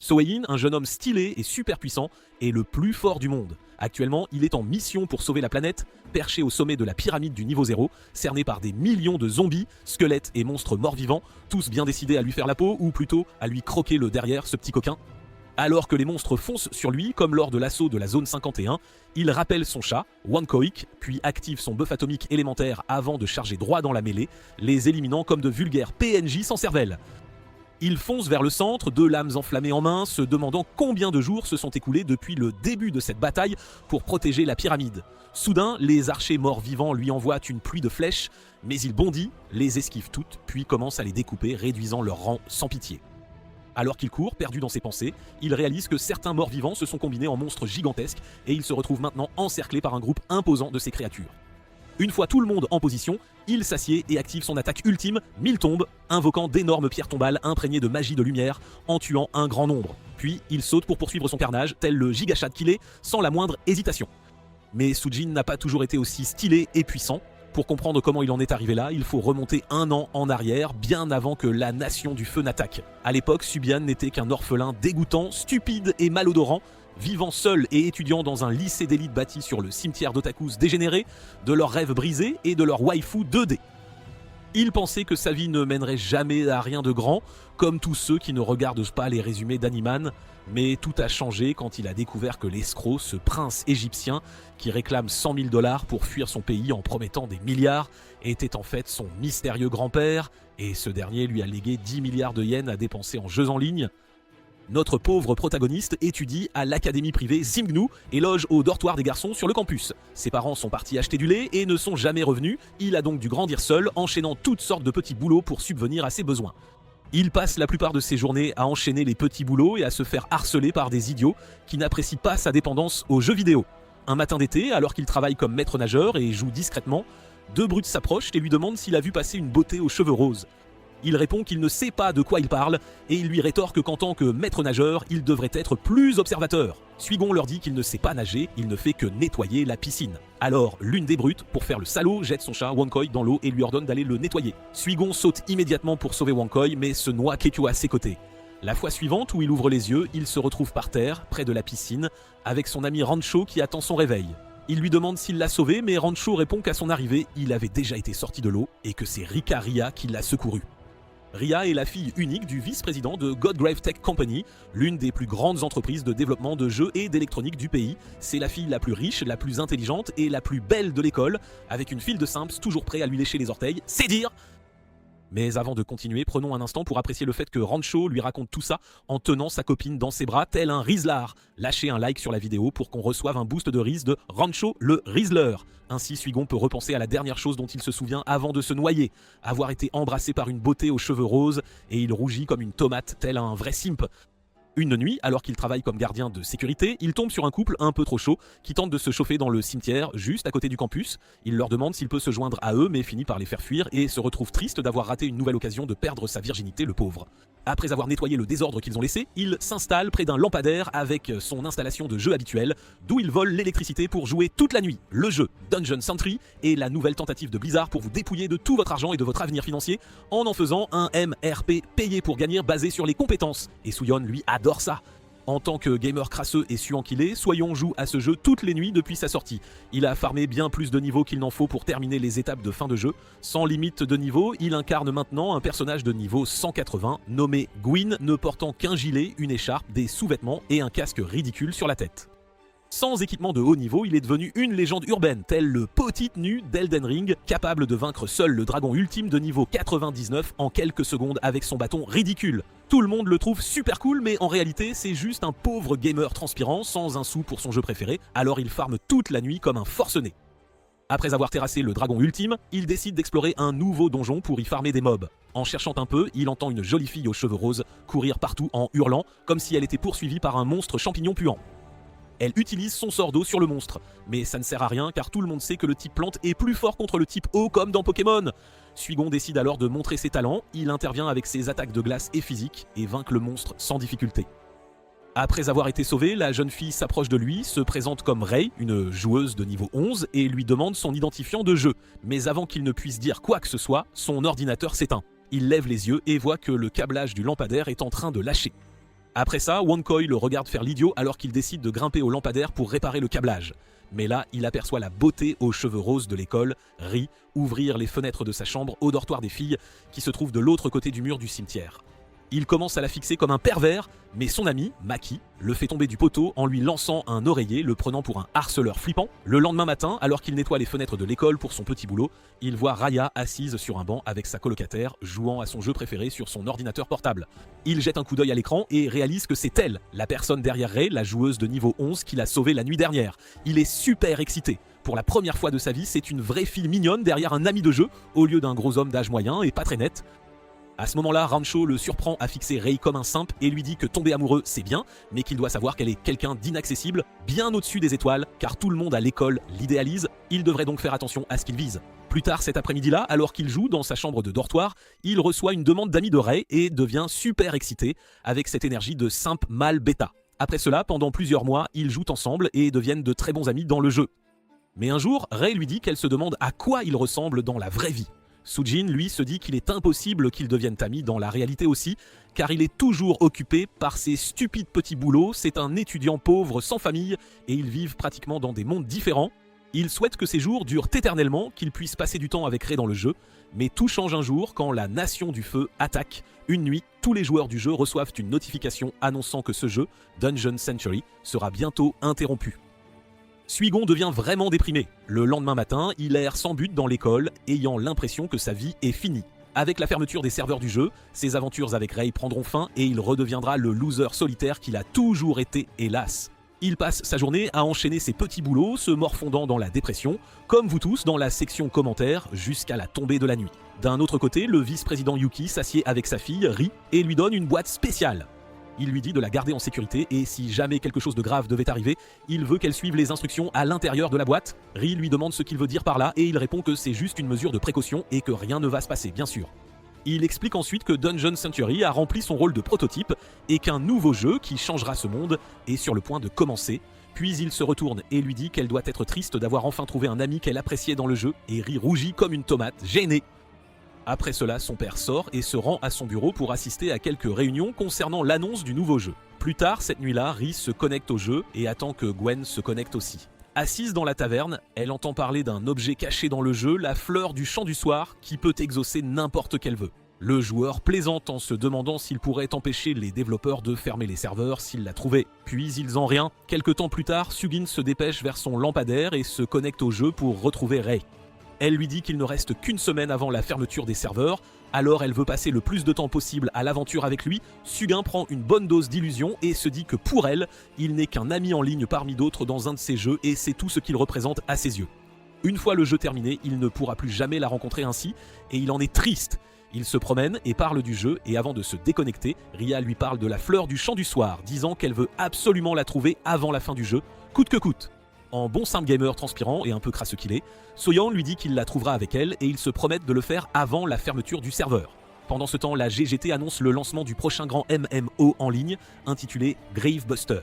Soein, un jeune homme stylé et super puissant, est le plus fort du monde. Actuellement, il est en mission pour sauver la planète, perché au sommet de la pyramide du niveau 0, cerné par des millions de zombies, squelettes et monstres morts-vivants, tous bien décidés à lui faire la peau, ou plutôt à lui croquer le derrière, ce petit coquin. Alors que les monstres foncent sur lui, comme lors de l'assaut de la zone 51, il rappelle son chat, Wankoik, puis active son bœuf atomique élémentaire avant de charger droit dans la mêlée, les éliminant comme de vulgaires PNJ sans cervelle. Il fonce vers le centre, deux lames enflammées en main, se demandant combien de jours se sont écoulés depuis le début de cette bataille pour protéger la pyramide. Soudain, les archers morts-vivants lui envoient une pluie de flèches, mais il bondit, les esquive toutes, puis commence à les découper, réduisant leur rang sans pitié. Alors qu'il court, perdu dans ses pensées, il réalise que certains morts-vivants se sont combinés en monstres gigantesques et il se retrouve maintenant encerclé par un groupe imposant de ces créatures. Une fois tout le monde en position, il s'assied et active son attaque ultime, 1000 tombes, invoquant d'énormes pierres tombales imprégnées de magie de lumière, en tuant un grand nombre. Puis il saute pour poursuivre son carnage, tel le gigachad qu'il est, sans la moindre hésitation. Mais Sujin n'a pas toujours été aussi stylé et puissant. Pour comprendre comment il en est arrivé là, il faut remonter 1 an en arrière, bien avant que la Nation du Feu n'attaque. À l'époque, Subian n'était qu'un orphelin dégoûtant, stupide et malodorant, vivant seul et étudiant dans un lycée d'élite bâti sur le cimetière d'otakus dégénérés, de leurs rêves brisés et de leur waifu 2D. Il pensait que sa vie ne mènerait jamais à rien de grand, comme tous ceux qui ne regardent pas les résumés d'Animan, mais tout a changé quand il a découvert que l'escroc, ce prince égyptien qui réclame 100 000 $ pour fuir son pays en promettant des milliards, était en fait son mystérieux grand-père, et ce dernier lui a légué 10 milliards de yens à dépenser en jeux en ligne. Notre pauvre protagoniste étudie à l'académie privée Zimgnu et loge au dortoir des garçons sur le campus. Ses parents sont partis acheter du lait et ne sont jamais revenus, il a donc dû grandir seul, enchaînant toutes sortes de petits boulots pour subvenir à ses besoins. Il passe la plupart de ses journées à enchaîner les petits boulots et à se faire harceler par des idiots qui n'apprécient pas sa dépendance aux jeux vidéo. Un matin d'été, alors qu'il travaille comme maître nageur et joue discrètement, deux brutes s'approchent et lui demandent s'il a vu passer une beauté aux cheveux roses. Il répond qu'il ne sait pas de quoi il parle et il lui rétorque qu'en tant que maître nageur, il devrait être plus observateur. Suigon leur dit qu'il ne sait pas nager, il ne fait que nettoyer la piscine. Alors, l'une des brutes, pour faire le salaud, jette son chat Wankoik dans l'eau et lui ordonne d'aller le nettoyer. Suigon saute immédiatement pour sauver Wankoik mais se noie Kekyo à ses côtés. La fois suivante où il ouvre les yeux, il se retrouve par terre, près de la piscine, avec son ami Rancho qui attend son réveil. Il lui demande s'il l'a sauvé mais Rancho répond qu'à son arrivée, il avait déjà été sorti de l'eau et que c'est Rika Ria qui l'a secouru. Ria est la fille unique du vice-président de Godgrave Tech Company, l'une des plus grandes entreprises de développement de jeux et d'électronique du pays. C'est la fille la plus riche, la plus intelligente et la plus belle de l'école, avec une file de simps toujours prêts à lui lécher les orteils, c'est dire. Mais avant de continuer, prenons un instant pour apprécier le fait que Rancho lui raconte tout ça en tenant sa copine dans ses bras, tel un Rizzler. Lâchez un like sur la vidéo pour qu'on reçoive un boost de Riz de Rancho le Rizzler. Ainsi, Suigon peut repenser à la dernière chose dont il se souvient avant de se noyer, avoir été embrassé par une beauté aux cheveux roses, et il rougit comme une tomate, tel un vrai simp. Une nuit, alors qu'il travaille comme gardien de sécurité, il tombe sur un couple un peu trop chaud qui tente de se chauffer dans le cimetière, juste à côté du campus. Il leur demande s'il peut se joindre à eux, mais finit par les faire fuir et se retrouve triste d'avoir raté une nouvelle occasion de perdre sa virginité, le pauvre. Après avoir nettoyé le désordre qu'ils ont laissé, il s'installe près d'un lampadaire avec son installation de jeu habituelle, d'où il vole l'électricité pour jouer toute la nuit. Le jeu Dungeon Sentry est la nouvelle tentative de Blizzard pour vous dépouiller de tout votre argent et de votre avenir financier en faisant un MRP payé pour gagner basé sur les compétences. Et Suyon, lui, adore ça. En tant que gamer crasseux et suant qu'il est, Soyon joue à ce jeu toutes les nuits depuis sa sortie. Il a farmé bien plus de niveaux qu'il n'en faut pour terminer les étapes de fin de jeu. Sans limite de niveau, il incarne maintenant un personnage de niveau 180 nommé Gwyn, ne portant qu'un gilet, une écharpe, des sous-vêtements et un casque ridicule sur la tête. Sans équipement de haut niveau, il est devenu une légende urbaine, tel le petit nu d'Elden Ring, capable de vaincre seul le dragon ultime de niveau 99 en quelques secondes avec son bâton ridicule. Tout le monde le trouve super cool, mais en réalité, c'est juste un pauvre gamer transpirant, sans un sou pour son jeu préféré, alors il farme toute la nuit comme un forcené. Après avoir terrassé le dragon ultime, il décide d'explorer un nouveau donjon pour y farmer des mobs. En cherchant un peu, il entend une jolie fille aux cheveux roses courir partout en hurlant, comme si elle était poursuivie par un monstre champignon puant. Elle utilise son sort d'eau sur le monstre, mais ça ne sert à rien car tout le monde sait que le type plante est plus fort contre le type eau comme dans Pokémon. Suigon décide alors de montrer ses talents, il intervient avec ses attaques de glace et physique et vainc le monstre sans difficulté. Après avoir été sauvée, la jeune fille s'approche de lui, se présente comme Rei, une joueuse de niveau 11, et lui demande son identifiant de jeu. Mais avant qu'il ne puisse dire quoi que ce soit, son ordinateur s'éteint. Il lève les yeux et voit que le câblage du lampadaire est en train de lâcher. Après ça, Wankoi le regarde faire l'idiot alors qu'il décide de grimper au lampadaire pour réparer le câblage. Mais là, il aperçoit la beauté aux cheveux roses de l'école, Ri, ouvrir les fenêtres de sa chambre au dortoir des filles qui se trouve de l'autre côté du mur du cimetière. Il commence à la fixer comme un pervers, mais son ami, Maki, le fait tomber du poteau en lui lançant un oreiller, le prenant pour un harceleur flippant. Le lendemain matin, alors qu'il nettoie les fenêtres de l'école pour son petit boulot, il voit Raya assise sur un banc avec sa colocataire, jouant à son jeu préféré sur son ordinateur portable. Il jette un coup d'œil à l'écran et réalise que c'est elle, la personne derrière Rei, la joueuse de niveau 11 qui l'a sauvée la nuit dernière. Il est super excité. Pour la première fois de sa vie, c'est une vraie fille mignonne derrière un ami de jeu, au lieu d'un gros homme d'âge moyen et pas très net. À ce moment-là, Rancho le surprend à fixer Rei comme un simp et lui dit que tomber amoureux c'est bien, mais qu'il doit savoir qu'elle est quelqu'un d'inaccessible, bien au-dessus des étoiles, car tout le monde à l'école l'idéalise, il devrait donc faire attention à ce qu'il vise. Plus tard cet après-midi-là, alors qu'il joue dans sa chambre de dortoir, il reçoit une demande d'ami de Rei et devient super excité avec cette énergie de simp mâle bêta. Après cela, pendant plusieurs mois, ils jouent ensemble et deviennent de très bons amis dans le jeu. Mais un jour, Rei lui dit qu'elle se demande à quoi il ressemble dans la vraie vie. Sujin, lui, se dit qu'il est impossible qu'ils deviennent amis dans la réalité aussi, car il est toujours occupé par ses stupides petits boulots, c'est un étudiant pauvre sans famille, et ils vivent pratiquement dans des mondes différents. Il souhaite que ces jours durent éternellement, qu'il puisse passer du temps avec Rei dans le jeu, mais tout change un jour quand la Nation du Feu attaque. Une nuit, tous les joueurs du jeu reçoivent une notification annonçant que ce jeu, Dungeon Century, sera bientôt interrompu. Suigon devient vraiment déprimé. Le lendemain matin, il erre sans but dans l'école, ayant l'impression que sa vie est finie. Avec la fermeture des serveurs du jeu, ses aventures avec Rei prendront fin et il redeviendra le loser solitaire qu'il a toujours été, hélas. Il passe sa journée à enchaîner ses petits boulots, se morfondant dans la dépression, comme vous tous dans la section commentaires, jusqu'à la tombée de la nuit. D'un autre côté, le vice-président Yuki s'assied avec sa fille, Ri, et lui donne une boîte spéciale. Il lui dit de la garder en sécurité et si jamais quelque chose de grave devait arriver, il veut qu'elle suive les instructions à l'intérieur de la boîte. Ri lui demande ce qu'il veut dire par là et il répond que c'est juste une mesure de précaution et que rien ne va se passer, bien sûr. Il explique ensuite que Dungeon Century a rempli son rôle de prototype et qu'un nouveau jeu qui changera ce monde est sur le point de commencer. Puis il se retourne et lui dit qu'elle doit être triste d'avoir enfin trouvé un ami qu'elle appréciait dans le jeu et Ri rougit comme une tomate, gênée. Après cela, son père sort et se rend à son bureau pour assister à quelques réunions concernant l'annonce du nouveau jeu. Plus tard, cette nuit-là, Ri se connecte au jeu et attend que Gwen se connecte aussi. Assise dans la taverne, elle entend parler d'un objet caché dans le jeu, la fleur du chant du soir, qui peut exaucer n'importe quel vœu. Le joueur plaisante en se demandant s'il pourrait empêcher les développeurs de fermer les serveurs s'ils la trouvaient. Puis ils en rien. Quelque temps plus tard, Sugin se dépêche vers son lampadaire et se connecte au jeu pour retrouver Rei. Elle lui dit qu'il ne reste qu'une semaine avant la fermeture des serveurs, alors elle veut passer le plus de temps possible à l'aventure avec lui. Sugin prend une bonne dose d'illusion et se dit que pour elle, il n'est qu'un ami en ligne parmi d'autres dans un de ses jeux et c'est tout ce qu'il représente à ses yeux. Une fois le jeu terminé, il ne pourra plus jamais la rencontrer ainsi et il en est triste. Il se promène et parle du jeu et avant de se déconnecter, Ria lui parle de la fleur du chant du soir, disant qu'elle veut absolument la trouver avant la fin du jeu, coûte que coûte. En bon simple gamer transpirant et un peu crasseux qu'il est, Soyeon lui dit qu'il la trouvera avec elle et ils se promettent de le faire avant la fermeture du serveur. Pendant ce temps, la GGT annonce le lancement du prochain grand MMO en ligne, intitulé Gravebuster.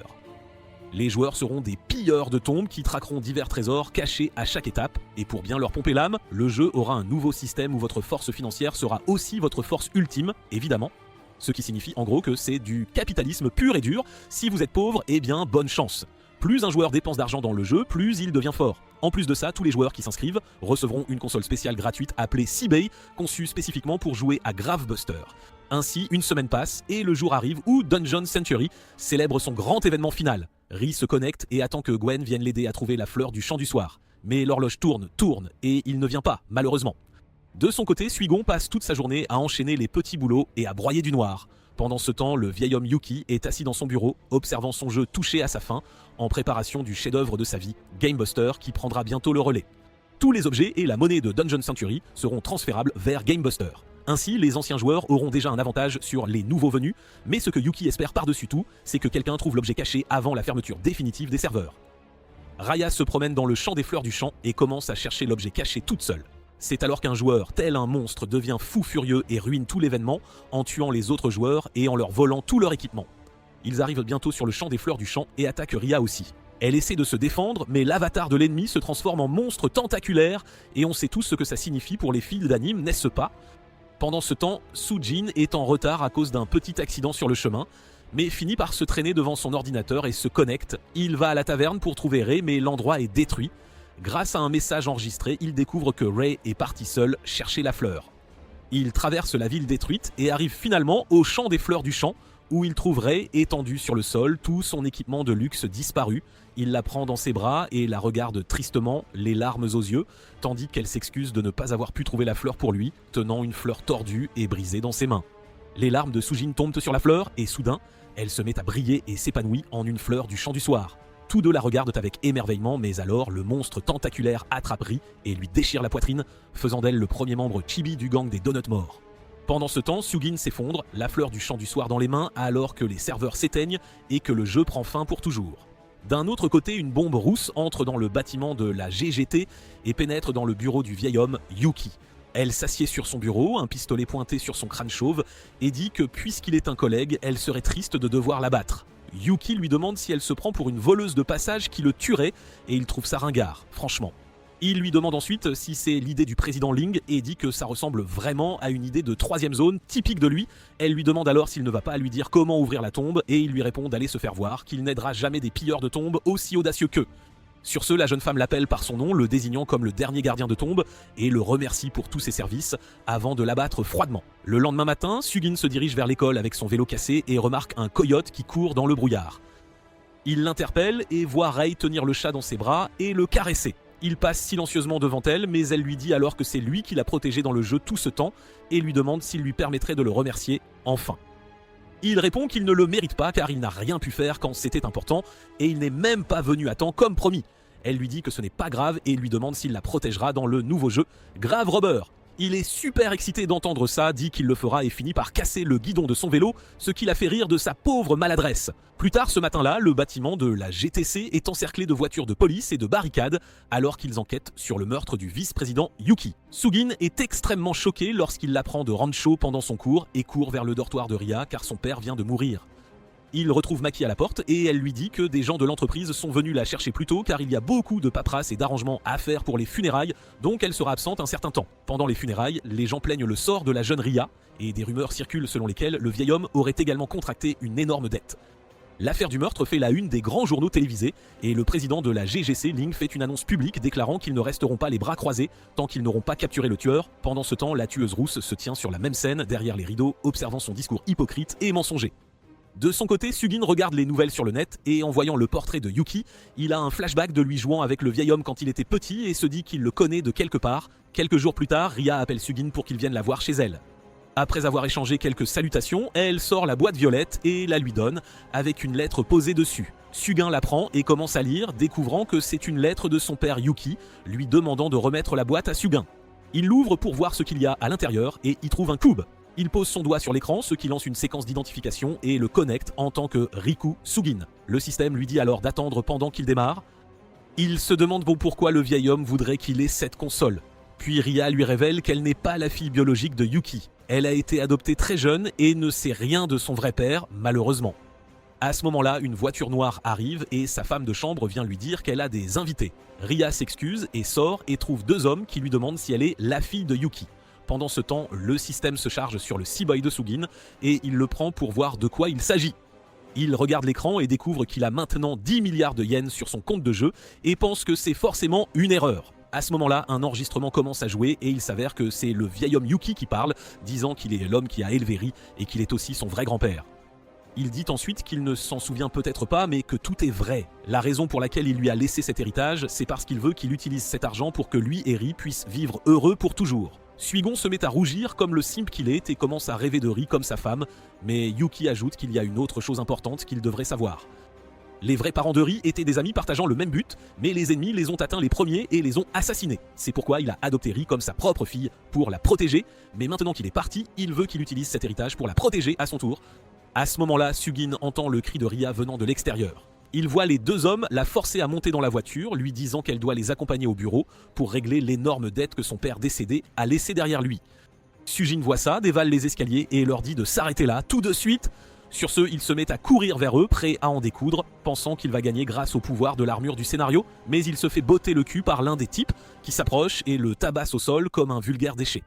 Les joueurs seront des pilleurs de tombes qui traqueront divers trésors cachés à chaque étape, et pour bien leur pomper l'âme, le jeu aura un nouveau système où votre force financière sera aussi votre force ultime, évidemment. Ce qui signifie en gros que c'est du capitalisme pur et dur. Si vous êtes pauvre, eh bien bonne chance. Plus un joueur dépense d'argent dans le jeu, plus il devient fort. En plus de ça, tous les joueurs qui s'inscrivent recevront une console spéciale gratuite appelée Seabay, conçue spécifiquement pour jouer à Gravebuster. Ainsi, une semaine passe et le jour arrive où Dungeon Century célèbre son grand événement final. Ri se connecte et attend que Gwen vienne l'aider à trouver la fleur du chant du soir. Mais l'horloge tourne et il ne vient pas, malheureusement. De son côté, Suigon passe toute sa journée à enchaîner les petits boulots et à broyer du noir. Pendant ce temps, le vieil homme Yuki est assis dans son bureau, observant son jeu toucher à sa fin, en préparation du chef-d'œuvre de sa vie, Gamebuster, qui prendra bientôt le relais. Tous les objets et la monnaie de Dungeon Century seront transférables vers Gamebuster. Ainsi, les anciens joueurs auront déjà un avantage sur les nouveaux venus, mais ce que Yuki espère par-dessus tout, c'est que quelqu'un trouve l'objet caché avant la fermeture définitive des serveurs. Raya se promène dans le champ des fleurs du champ et commence à chercher l'objet caché toute seule. C'est alors qu'un joueur, tel un monstre, devient fou furieux et ruine tout l'événement en tuant les autres joueurs et en leur volant tout leur équipement. Ils arrivent bientôt sur le champ des fleurs du champ et attaquent Ria aussi. Elle essaie de se défendre, mais l'avatar de l'ennemi se transforme en monstre tentaculaire et on sait tous ce que ça signifie pour les fils d'anime, n'est-ce pas ? Pendant ce temps, Sujin est en retard à cause d'un petit accident sur le chemin, mais finit par se traîner devant son ordinateur et se connecte. Il va à la taverne pour trouver Ray, mais l'endroit est détruit. Grâce à un message enregistré, il découvre que Ray est parti seul chercher la fleur. Il traverse la ville détruite et arrive finalement au champ des fleurs du champ, où il trouve Ray étendue sur le sol, tout son équipement de luxe disparu. Il la prend dans ses bras et la regarde tristement, les larmes aux yeux, tandis qu'elle s'excuse de ne pas avoir pu trouver la fleur pour lui, tenant une fleur tordue et brisée dans ses mains. Les larmes de Soo-jin tombent sur la fleur et soudain, elle se met à briller et s'épanouit en une fleur du chant du soir. Tous deux la regardent avec émerveillement, mais alors le monstre tentaculaire attrape Ri et lui déchire la poitrine, faisant d'elle le premier membre chibi du gang des Donuts Morts. Pendant ce temps, Soo-jin s'effondre, la fleur du chant du soir dans les mains, alors que les serveurs s'éteignent et que le jeu prend fin pour toujours. D'un autre côté, une bombe rousse entre dans le bâtiment de la GGT et pénètre dans le bureau du vieil homme Yuki. Elle s'assied sur son bureau, un pistolet pointé sur son crâne chauve, et dit que puisqu'il est un collègue, elle serait triste de devoir l'abattre. Yuki lui demande si elle se prend pour une voleuse de passage qui le tuerait, et il trouve ça ringard, franchement. Il lui demande ensuite si c'est l'idée du président Ling et dit que ça ressemble vraiment à une idée de troisième zone, typique de lui. Elle lui demande alors s'il ne va pas lui dire comment ouvrir la tombe et il lui répond d'aller se faire voir, qu'il n'aidera jamais des pilleurs de tombes aussi audacieux qu'eux. Sur ce, la jeune femme l'appelle par son nom, le désignant comme le dernier gardien de tombe et le remercie pour tous ses services avant de l'abattre froidement. Le lendemain matin, Soo-jin se dirige vers l'école avec son vélo cassé et remarque un coyote qui court dans le brouillard. Il l'interpelle et voit Ray tenir le chat dans ses bras et le caresser. Il passe silencieusement devant elle, mais elle lui dit alors que c'est lui qui l'a protégé dans le jeu tout ce temps et lui demande s'il lui permettrait de le remercier, enfin. Il répond qu'il ne le mérite pas car il n'a rien pu faire quand c'était important et il n'est même pas venu à temps comme promis. Elle lui dit que ce n'est pas grave et lui demande s'il la protégera dans le nouveau jeu Grave Robber. Il est super excité d'entendre ça, dit qu'il le fera et finit par casser le guidon de son vélo, ce qui l'a fait rire de sa pauvre maladresse. Plus tard ce matin-là, le bâtiment de la GTC est encerclé de voitures de police et de barricades alors qu'ils enquêtent sur le meurtre du vice-président Yuki. Soo-jin est extrêmement choqué lorsqu'il l'apprend de Rancho pendant son cours et court vers le dortoir de Ria car son père vient de mourir. Il retrouve Maki à la porte et elle lui dit que des gens de l'entreprise sont venus la chercher plus tôt car il y a beaucoup de paperasse et d'arrangements à faire pour les funérailles, donc elle sera absente un certain temps. Pendant les funérailles, les gens plaignent le sort de la jeune Ria et des rumeurs circulent selon lesquelles le vieil homme aurait également contracté une énorme dette. L'affaire du meurtre fait la une des grands journaux télévisés et le président de la GGC, Ling, fait une annonce publique déclarant qu'ils ne resteront pas les bras croisés tant qu'ils n'auront pas capturé le tueur. Pendant ce temps, la tueuse rousse se tient sur la même scène derrière les rideaux, observant son discours hypocrite et mensonger. De son côté, Soo-jin regarde les nouvelles sur le net et en voyant le portrait de Yuki, il a un flashback de lui jouant avec le vieil homme quand il était petit et se dit qu'il le connaît de quelque part. Quelques jours plus tard, Ria appelle Soo-jin pour qu'il vienne la voir chez elle. Après avoir échangé quelques salutations, elle sort la boîte violette et la lui donne, avec une lettre posée dessus. Soo-jin la prend et commence à lire, découvrant que c'est une lettre de son père Yuki, lui demandant de remettre la boîte à Soo-jin. Il l'ouvre pour voir ce qu'il y a à l'intérieur et y trouve un cube. Il pose son doigt sur l'écran, ce qui lance une séquence d'identification et le connecte en tant que Riku Soo-jin. Le système lui dit alors d'attendre pendant qu'il démarre. Il se demande pourquoi le vieil homme voudrait qu'il ait cette console. Puis Ria lui révèle qu'elle n'est pas la fille biologique de Yuki. Elle a été adoptée très jeune et ne sait rien de son vrai père, malheureusement. À ce moment-là, une voiture noire arrive et sa femme de chambre vient lui dire qu'elle a des invités. Ria s'excuse et sort et trouve deux hommes qui lui demandent si elle est la fille de Yuki. Pendant ce temps, le système se charge sur le C-Boy de Soo-jin et il le prend pour voir de quoi il s'agit. Il regarde l'écran et découvre qu'il a maintenant 10 milliards de yens sur son compte de jeu et pense que c'est forcément une erreur. À ce moment-là, un enregistrement commence à jouer et il s'avère que c'est le vieil homme Yuki qui parle, disant qu'il est l'homme qui a élevé Ri et qu'il est aussi son vrai grand-père. Il dit ensuite qu'il ne s'en souvient peut-être pas, mais que tout est vrai. La raison pour laquelle il lui a laissé cet héritage, c'est parce qu'il veut qu'il utilise cet argent pour que lui et Ri puissent vivre heureux pour toujours. Suigon se met à rougir comme le simp qu'il est et commence à rêver de Ri comme sa femme, mais Yuki ajoute qu'il y a une autre chose importante qu'il devrait savoir. Les vrais parents de Ri étaient des amis partageant le même but, mais les ennemis les ont atteints les premiers et les ont assassinés. C'est pourquoi il a adopté Ri comme sa propre fille pour la protéger, mais maintenant qu'il est parti, il veut qu'il utilise cet héritage pour la protéger à son tour. À ce moment-là, Soo-jin entend le cri de Ria venant de l'extérieur. Il voit les deux hommes la forcer à monter dans la voiture, lui disant qu'elle doit les accompagner au bureau pour régler l'énorme dette que son père décédé a laissée derrière lui. Soo-jin voit ça, dévale les escaliers et leur dit de s'arrêter là, tout de suite. Sur ce, il se met à courir vers eux, prêt à en découdre, pensant qu'il va gagner grâce au pouvoir de l'armure du scénario, mais il se fait botter le cul par l'un des types qui s'approche et le tabasse au sol comme un vulgaire déchet.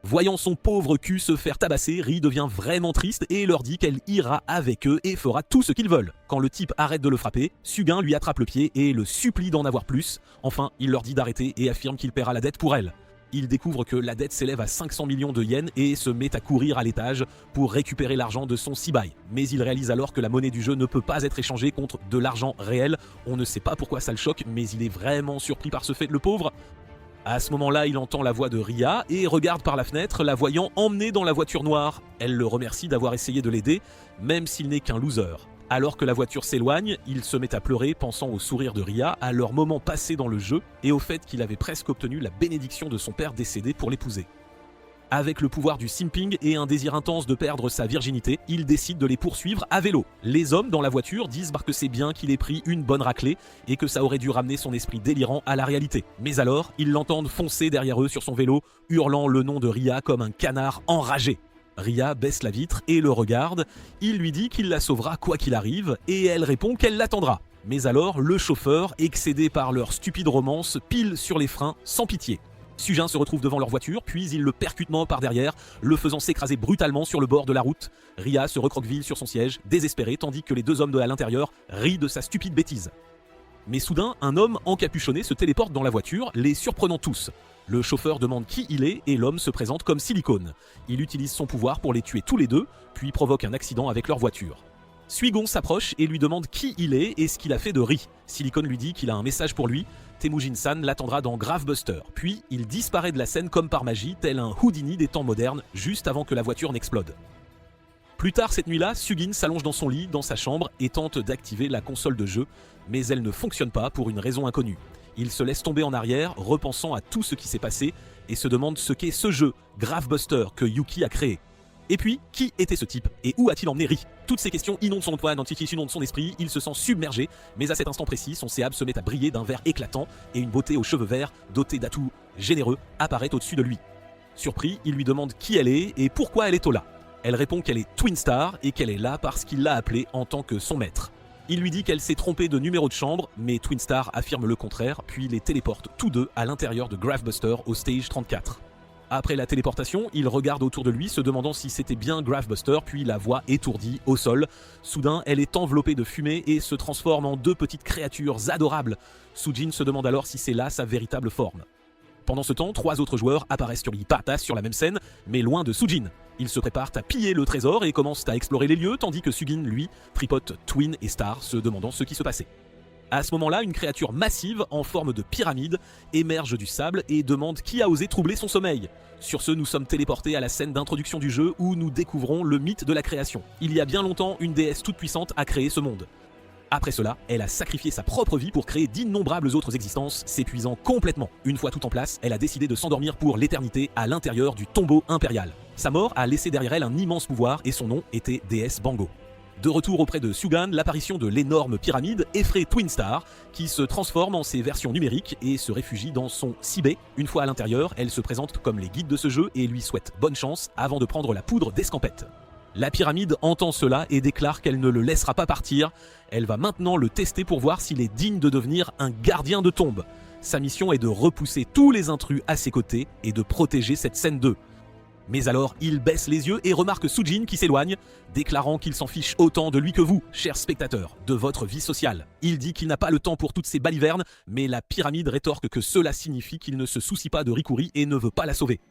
Voyant son pauvre cul se faire tabasser, Ri devient vraiment triste et leur dit qu'elle ira avec eux et fera tout ce qu'ils veulent. Quand le type arrête de le frapper, Sugin lui attrape le pied et le supplie d'en avoir plus. Enfin, il leur dit d'arrêter et affirme qu'il paiera la dette pour elle. Il découvre que la dette s'élève à 500 millions de yens et se met à courir à l'étage pour récupérer l'argent de son Sibai. Mais il réalise alors que la monnaie du jeu ne peut pas être échangée contre de l'argent réel. On ne sait pas pourquoi ça le choque, mais il est vraiment surpris par ce fait, le pauvre. À ce moment-là, il entend la voix de Ria et regarde par la fenêtre, la voyant emmenée dans la voiture noire. Elle le remercie d'avoir essayé de l'aider, même s'il n'est qu'un loser. Alors que la voiture s'éloigne, il se met à pleurer, pensant au sourire de Ria, à leur moment passé dans le jeu et au fait qu'il avait presque obtenu la bénédiction de son père décédé pour l'épouser. Avec le pouvoir du simping et un désir intense de perdre sa virginité, il décide de les poursuivre à vélo. Les hommes dans la voiture disent que c'est bien qu'il ait pris une bonne raclée et que ça aurait dû ramener son esprit délirant à la réalité. Mais alors, ils l'entendent foncer derrière eux sur son vélo, hurlant le nom de Ria comme un canard enragé. Ria baisse la vitre et le regarde. Il lui dit qu'il la sauvera quoi qu'il arrive et elle répond qu'elle l'attendra. Mais alors, le chauffeur, excédé par leur stupide romance, pile sur les freins sans pitié. Sugin se retrouve devant leur voiture, puis il le percute par derrière, le faisant s'écraser brutalement sur le bord de la route. Ria se recroqueville sur son siège, désespéré, tandis que les deux hommes à l'intérieur rient de sa stupide bêtise. Mais soudain, un homme encapuchonné se téléporte dans la voiture, les surprenant tous. Le chauffeur demande qui il est et l'homme se présente comme Silicone. Il utilise son pouvoir pour les tuer tous les deux, puis provoque un accident avec leur voiture. Suigon s'approche et lui demande qui il est et ce qu'il a fait de Ri. Silicone lui dit qu'il a un message pour lui. Temujin-san l'attendra dans Gravebuster. Puis il disparaît de la scène comme par magie, tel un Houdini des temps modernes, juste avant que la voiture n'explode. Plus tard cette nuit-là, Sugin s'allonge dans son lit, dans sa chambre, et tente d'activer la console de jeu, mais elle ne fonctionne pas pour une raison inconnue. Il se laisse tomber en arrière, repensant à tout ce qui s'est passé, et se demande ce qu'est ce jeu, Gravebuster, que Yuki a créé. Et puis, qui était ce type et où a-t-il emmené Ri? Toutes ces questions inondent son toit, inondent son esprit, il se sent submergé, mais à cet instant précis, son séab se met à briller d'un vert éclatant et une beauté aux cheveux verts, dotée d'atouts généreux, apparaît au-dessus de lui. Surpris, il lui demande qui elle est et pourquoi elle est là. Elle répond qu'elle est Twin Star et qu'elle est là parce qu'il l'a appelée en tant que son maître. Il lui dit qu'elle s'est trompée de numéro de chambre, mais Twin Star affirme le contraire, puis les téléporte tous deux à l'intérieur de Gravebuster au stage 34. Après la téléportation, il regarde autour de lui, se demandant si c'était bien Gravebuster, puis la voit étourdie au sol. Soudain, elle est enveloppée de fumée et se transforme en deux petites créatures adorables. Sujin se demande alors si c'est là sa véritable forme. Pendant ce temps, trois autres joueurs apparaissent sur Patas sur la même scène, mais loin de Sujin. Ils se préparent à piller le trésor et commencent à explorer les lieux, tandis que Sugin, lui, tripote Twin et Star, se demandant ce qui se passait. À ce moment-là, une créature massive en forme de pyramide émerge du sable et demande qui a osé troubler son sommeil. Sur ce, nous sommes téléportés à la scène d'introduction du jeu où nous découvrons le mythe de la création. Il y a bien longtemps, une déesse toute puissante a créé ce monde. Après cela, elle a sacrifié sa propre vie pour créer d'innombrables autres existences, s'épuisant complètement. Une fois tout en place, elle a décidé de s'endormir pour l'éternité à l'intérieur du tombeau impérial. Sa mort a laissé derrière elle un immense pouvoir et son nom était déesse Bango. De retour auprès de Sugan, l'apparition de l'énorme pyramide effraie Twin Star, qui se transforme en ses versions numériques et se réfugie dans son Sibei. Une fois à l'intérieur, elle se présente comme les guides de ce jeu et lui souhaite bonne chance avant de prendre la poudre d'escampette. La pyramide entend cela et déclare qu'elle ne le laissera pas partir. Elle va maintenant le tester pour voir s'il est digne de devenir un gardien de tombe. Sa mission est de repousser tous les intrus à ses côtés et de protéger cette scène 2. Mais alors, il baisse les yeux et remarque Sujin qui s'éloigne, déclarant qu'il s'en fiche autant de lui que vous, chers spectateurs, de votre vie sociale. Il dit qu'il n'a pas le temps pour toutes ces balivernes, mais la pyramide rétorque que cela signifie qu'il ne se soucie pas de Rikuri et ne veut pas la sauver.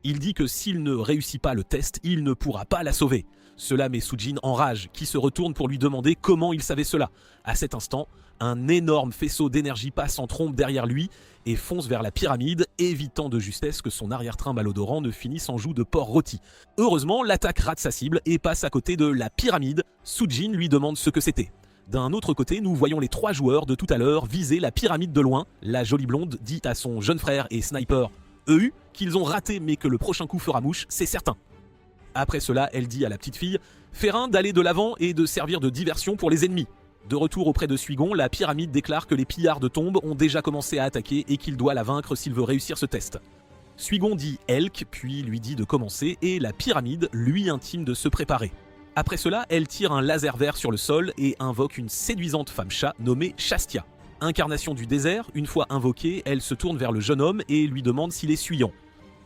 Il dit que s'il ne réussit pas le test, il ne pourra pas la sauver. Cela met Sujin en rage, qui se retourne pour lui demander comment il savait cela. À cet instant, un énorme faisceau d'énergie passe en trombe derrière lui et fonce vers la pyramide, évitant de justesse que son arrière-train malodorant ne finisse en joue de porc rôti. Heureusement, l'attaque rate sa cible et passe à côté de la pyramide. Sujin lui demande ce que c'était. D'un autre côté, nous voyons les trois joueurs de tout à l'heure viser la pyramide de loin. La jolie blonde dit à son jeune frère et sniper EU qu'ils ont raté mais que le prochain coup fera mouche, c'est certain. Après cela, elle dit à la petite fille « Ferrin d'aller de l'avant et de servir de diversion pour les ennemis ». De retour auprès de Suigon, la pyramide déclare que les pillards de tombes ont déjà commencé à attaquer et qu'il doit la vaincre s'il veut réussir ce test. Suigon dit Elk, puis lui dit de commencer et la pyramide lui intime de se préparer. Après cela, elle tire un laser vert sur le sol et invoque une séduisante femme chat nommée Shastia. Incarnation du désert, une fois invoquée, elle se tourne vers le jeune homme et lui demande s'il est suyant.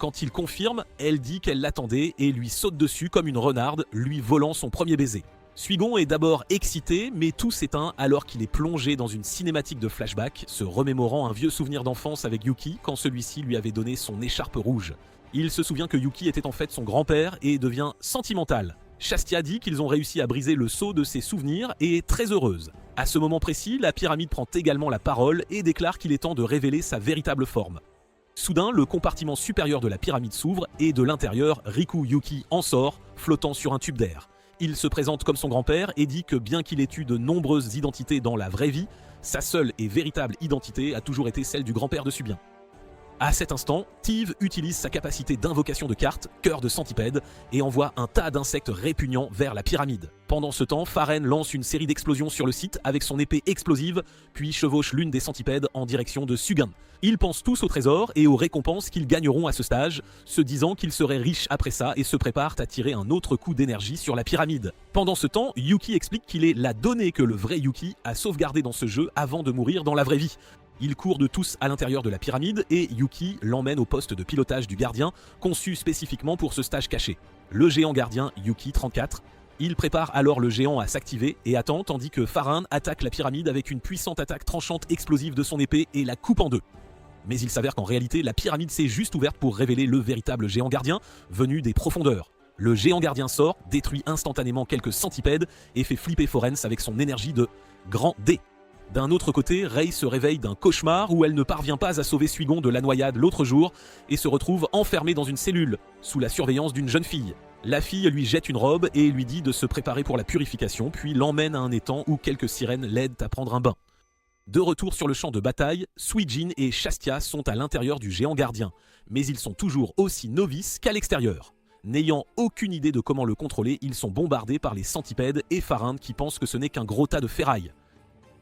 Quand il confirme, elle dit qu'elle l'attendait et lui saute dessus comme une renarde, lui volant son premier baiser. Suigon est d'abord excité, mais tout s'éteint alors qu'il est plongé dans une cinématique de flashback, se remémorant un vieux souvenir d'enfance avec Yuki quand celui-ci lui avait donné son écharpe rouge. Il se souvient que Yuki était en fait son grand-père et devient sentimental. Shastia dit qu'ils ont réussi à briser le sceau de ses souvenirs et est très heureuse. À ce moment précis, la pyramide prend également la parole et déclare qu'il est temps de révéler sa véritable forme. Soudain, le compartiment supérieur de la pyramide s'ouvre et de l'intérieur, Riku Yuki en sort, flottant sur un tube d'air. Il se présente comme son grand-père et dit que bien qu'il ait eu de nombreuses identités dans la vraie vie, sa seule et véritable identité a toujours été celle du grand-père de Subien. À cet instant, Tive utilise sa capacité d'invocation de cartes, cœur de centipède, et envoie un tas d'insectes répugnants vers la pyramide. Pendant ce temps, Pharren lance une série d'explosions sur le site avec son épée explosive, puis chevauche l'une des centipèdes en direction de Sugan. Ils pensent tous au trésor et aux récompenses qu'ils gagneront à ce stage, se disant qu'ils seraient riches après ça et se préparent à tirer un autre coup d'énergie sur la pyramide. Pendant ce temps, Yuki explique qu'il est la donnée que le vrai Yuki a sauvegardée dans ce jeu avant de mourir dans la vraie vie. Ils courent de tous à l'intérieur de la pyramide et Yuki l'emmène au poste de pilotage du gardien, conçu spécifiquement pour ce stage caché. Le géant gardien Yuki 34, il prépare alors le géant à s'activer et attend tandis que Pharren attaque la pyramide avec une puissante attaque tranchante explosive de son épée et la coupe en deux. Mais il s'avère qu'en réalité, la pyramide s'est juste ouverte pour révéler le véritable géant gardien, venu des profondeurs. Le géant gardien sort, détruit instantanément quelques centipèdes et fait flipper Forens avec son énergie de grand D. D'un autre côté, Rei se réveille d'un cauchemar où elle ne parvient pas à sauver Suigon de la noyade l'autre jour et se retrouve enfermée dans une cellule, sous la surveillance d'une jeune fille. La fille lui jette une robe et lui dit de se préparer pour la purification, puis l'emmène à un étang où quelques sirènes l'aident à prendre un bain. De retour sur le champ de bataille, Suijin et Shastia sont à l'intérieur du géant gardien, mais ils sont toujours aussi novices qu'à l'extérieur. N'ayant aucune idée de comment le contrôler, ils sont bombardés par les centipèdes et Pharren qui pensent que ce n'est qu'un gros tas de ferraille.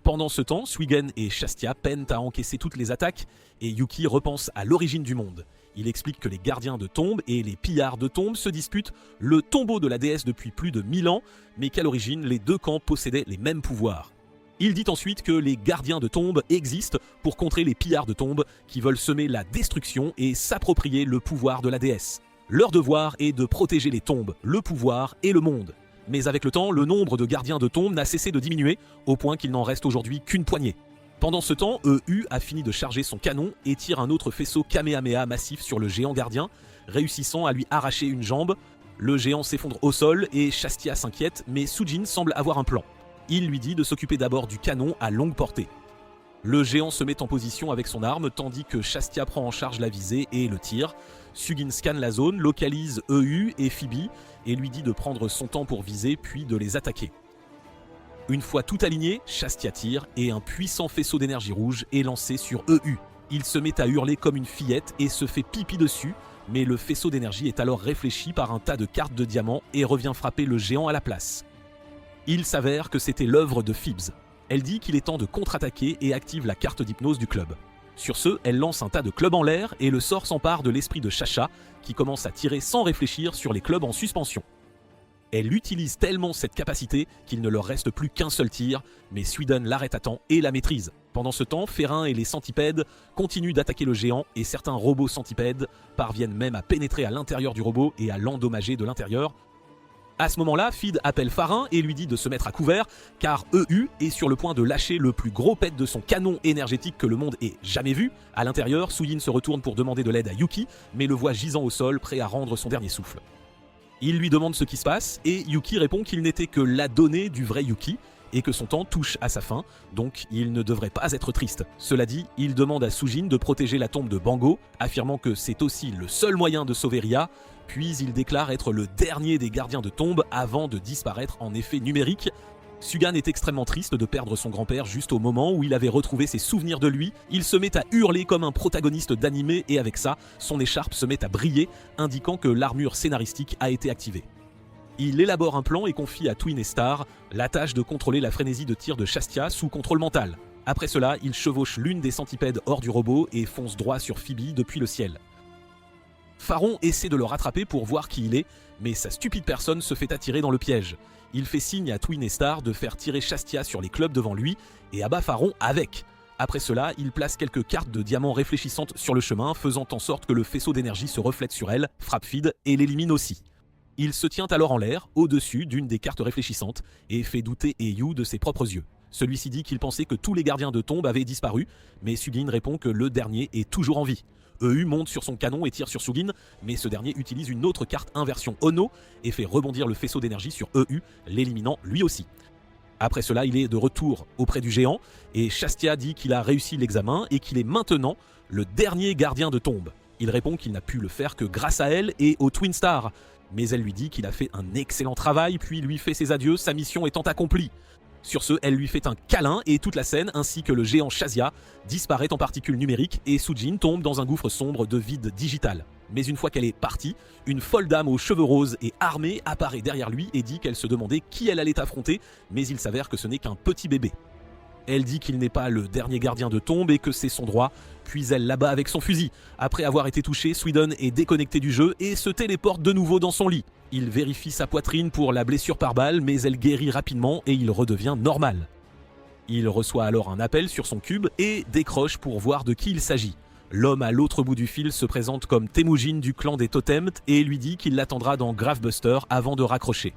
Pendant ce temps, Suigen et Shastia peinent à encaisser toutes les attaques et Yuki repense à l'origine du monde. Il explique que les gardiens de tombes et les pillards de tombes se disputent le tombeau de la déesse depuis plus de 1000 ans, mais qu'à l'origine, les deux camps possédaient les mêmes pouvoirs. Il dit ensuite que les gardiens de tombes existent pour contrer les pillards de tombes qui veulent semer la destruction et s'approprier le pouvoir de la déesse. Leur devoir est de protéger les tombes, le pouvoir et le monde. Mais avec le temps, le nombre de gardiens de tombes n'a cessé de diminuer, au point qu'il n'en reste aujourd'hui qu'une poignée. Pendant ce temps, EU a fini de charger son canon et tire un autre faisceau Kamehameha massif sur le géant gardien, réussissant à lui arracher une jambe. Le géant s'effondre au sol et Shastia s'inquiète, mais Sujin semble avoir un plan. Il lui dit de s'occuper d'abord du canon à longue portée. Le géant se met en position avec son arme, tandis que Shastia prend en charge la visée et le tire. Sugin scanne la zone, localise EU et Phoebe et lui dit de prendre son temps pour viser puis de les attaquer. Une fois tout aligné, Shastia tire et un puissant faisceau d'énergie rouge est lancé sur EU. Il se met à hurler comme une fillette et se fait pipi dessus, mais le faisceau d'énergie est alors réfléchi par un tas de cartes de diamants et revient frapper le géant à la place. Il s'avère que c'était l'œuvre de Phoebs. Elle dit qu'il est temps de contre-attaquer et active la carte d'hypnose du club. Sur ce, elle lance un tas de clubs en l'air et le sort s'empare de l'esprit de Shasha qui commence à tirer sans réfléchir sur les clubs en suspension. Elle utilise tellement cette capacité qu'il ne leur reste plus qu'un seul tir, mais Suiden l'arrête à temps et la maîtrise. Pendant ce temps, Ferrin et les centipèdes continuent d'attaquer le géant et certains robots centipèdes parviennent même à pénétrer à l'intérieur du robot et à l'endommager de l'intérieur. À ce moment-là, Feed appelle Pharren et lui dit de se mettre à couvert car EU est sur le point de lâcher le plus gros pet de son canon énergétique que le monde ait jamais vu. À l'intérieur, Suyin se retourne pour demander de l'aide à Yuki, mais le voit gisant au sol, prêt à rendre son dernier souffle. Il lui demande ce qui se passe et Yuki répond qu'il n'était que la donnée du vrai Yuki et que son temps touche à sa fin, donc il ne devrait pas être triste. Cela dit, il demande à Sujin de protéger la tombe de Bango, affirmant que c'est aussi le seul moyen de sauver Ria, puis il déclare être le dernier des gardiens de tombe avant de disparaître en effet numérique. Sugan est extrêmement triste de perdre son grand-père juste au moment où il avait retrouvé ses souvenirs de lui. Il se met à hurler comme un protagoniste d'anime et avec ça, son écharpe se met à briller, indiquant que l'armure scénaristique a été activée. Il élabore un plan et confie à Twin et Star la tâche de contrôler la frénésie de tir de Shastia sous contrôle mental. Après cela, il chevauche l'une des centipèdes hors du robot et fonce droit sur Phoebe depuis le ciel. Pharon essaie de le rattraper pour voir qui il est, mais sa stupide personne se fait attirer dans le piège. Il fait signe à Twin et Star de faire tirer Shastia sur les clubs devant lui et abat Pharon avec. Après cela, il place quelques cartes de diamants réfléchissantes sur le chemin, faisant en sorte que le faisceau d'énergie se reflète sur elle, frappe feed et l'élimine aussi. Il se tient alors en l'air, au-dessus d'une des cartes réfléchissantes, et fait douter Eyu de ses propres yeux. Celui-ci dit qu'il pensait que tous les gardiens de tombe avaient disparu, mais Sugin répond que le dernier est toujours en vie. EU monte sur son canon et tire sur Sugin, mais ce dernier utilise une autre carte inversion Ono et fait rebondir le faisceau d'énergie sur EU, l'éliminant lui aussi. Après cela, il est de retour auprès du géant, et Shastia dit qu'il a réussi l'examen et qu'il est maintenant le dernier gardien de tombe. Il répond qu'il n'a pu le faire que grâce à elle et au Twin Star, mais elle lui dit qu'il a fait un excellent travail, puis lui fait ses adieux, sa mission étant accomplie. Sur ce, elle lui fait un câlin et toute la scène, ainsi que le géant Shazia, disparaît en particules numériques et Sujin tombe dans un gouffre sombre de vide digital. Mais une fois qu'elle est partie, une folle dame aux cheveux roses et armée apparaît derrière lui et dit qu'elle se demandait qui elle allait affronter, mais il s'avère que ce n'est qu'un petit bébé. Elle dit qu'il n'est pas le dernier gardien de tombe et que c'est son droit, puis elle l'abat avec son fusil. Après avoir été touché, Suidon est déconnecté du jeu et se téléporte de nouveau dans son lit. Il vérifie sa poitrine pour la blessure par balle, mais elle guérit rapidement et il redevient normal. Il reçoit alors un appel sur son cube et décroche pour voir de qui il s'agit. L'homme à l'autre bout du fil se présente comme Temujin du clan des Totems et lui dit qu'il l'attendra dans Gravebuster avant de raccrocher.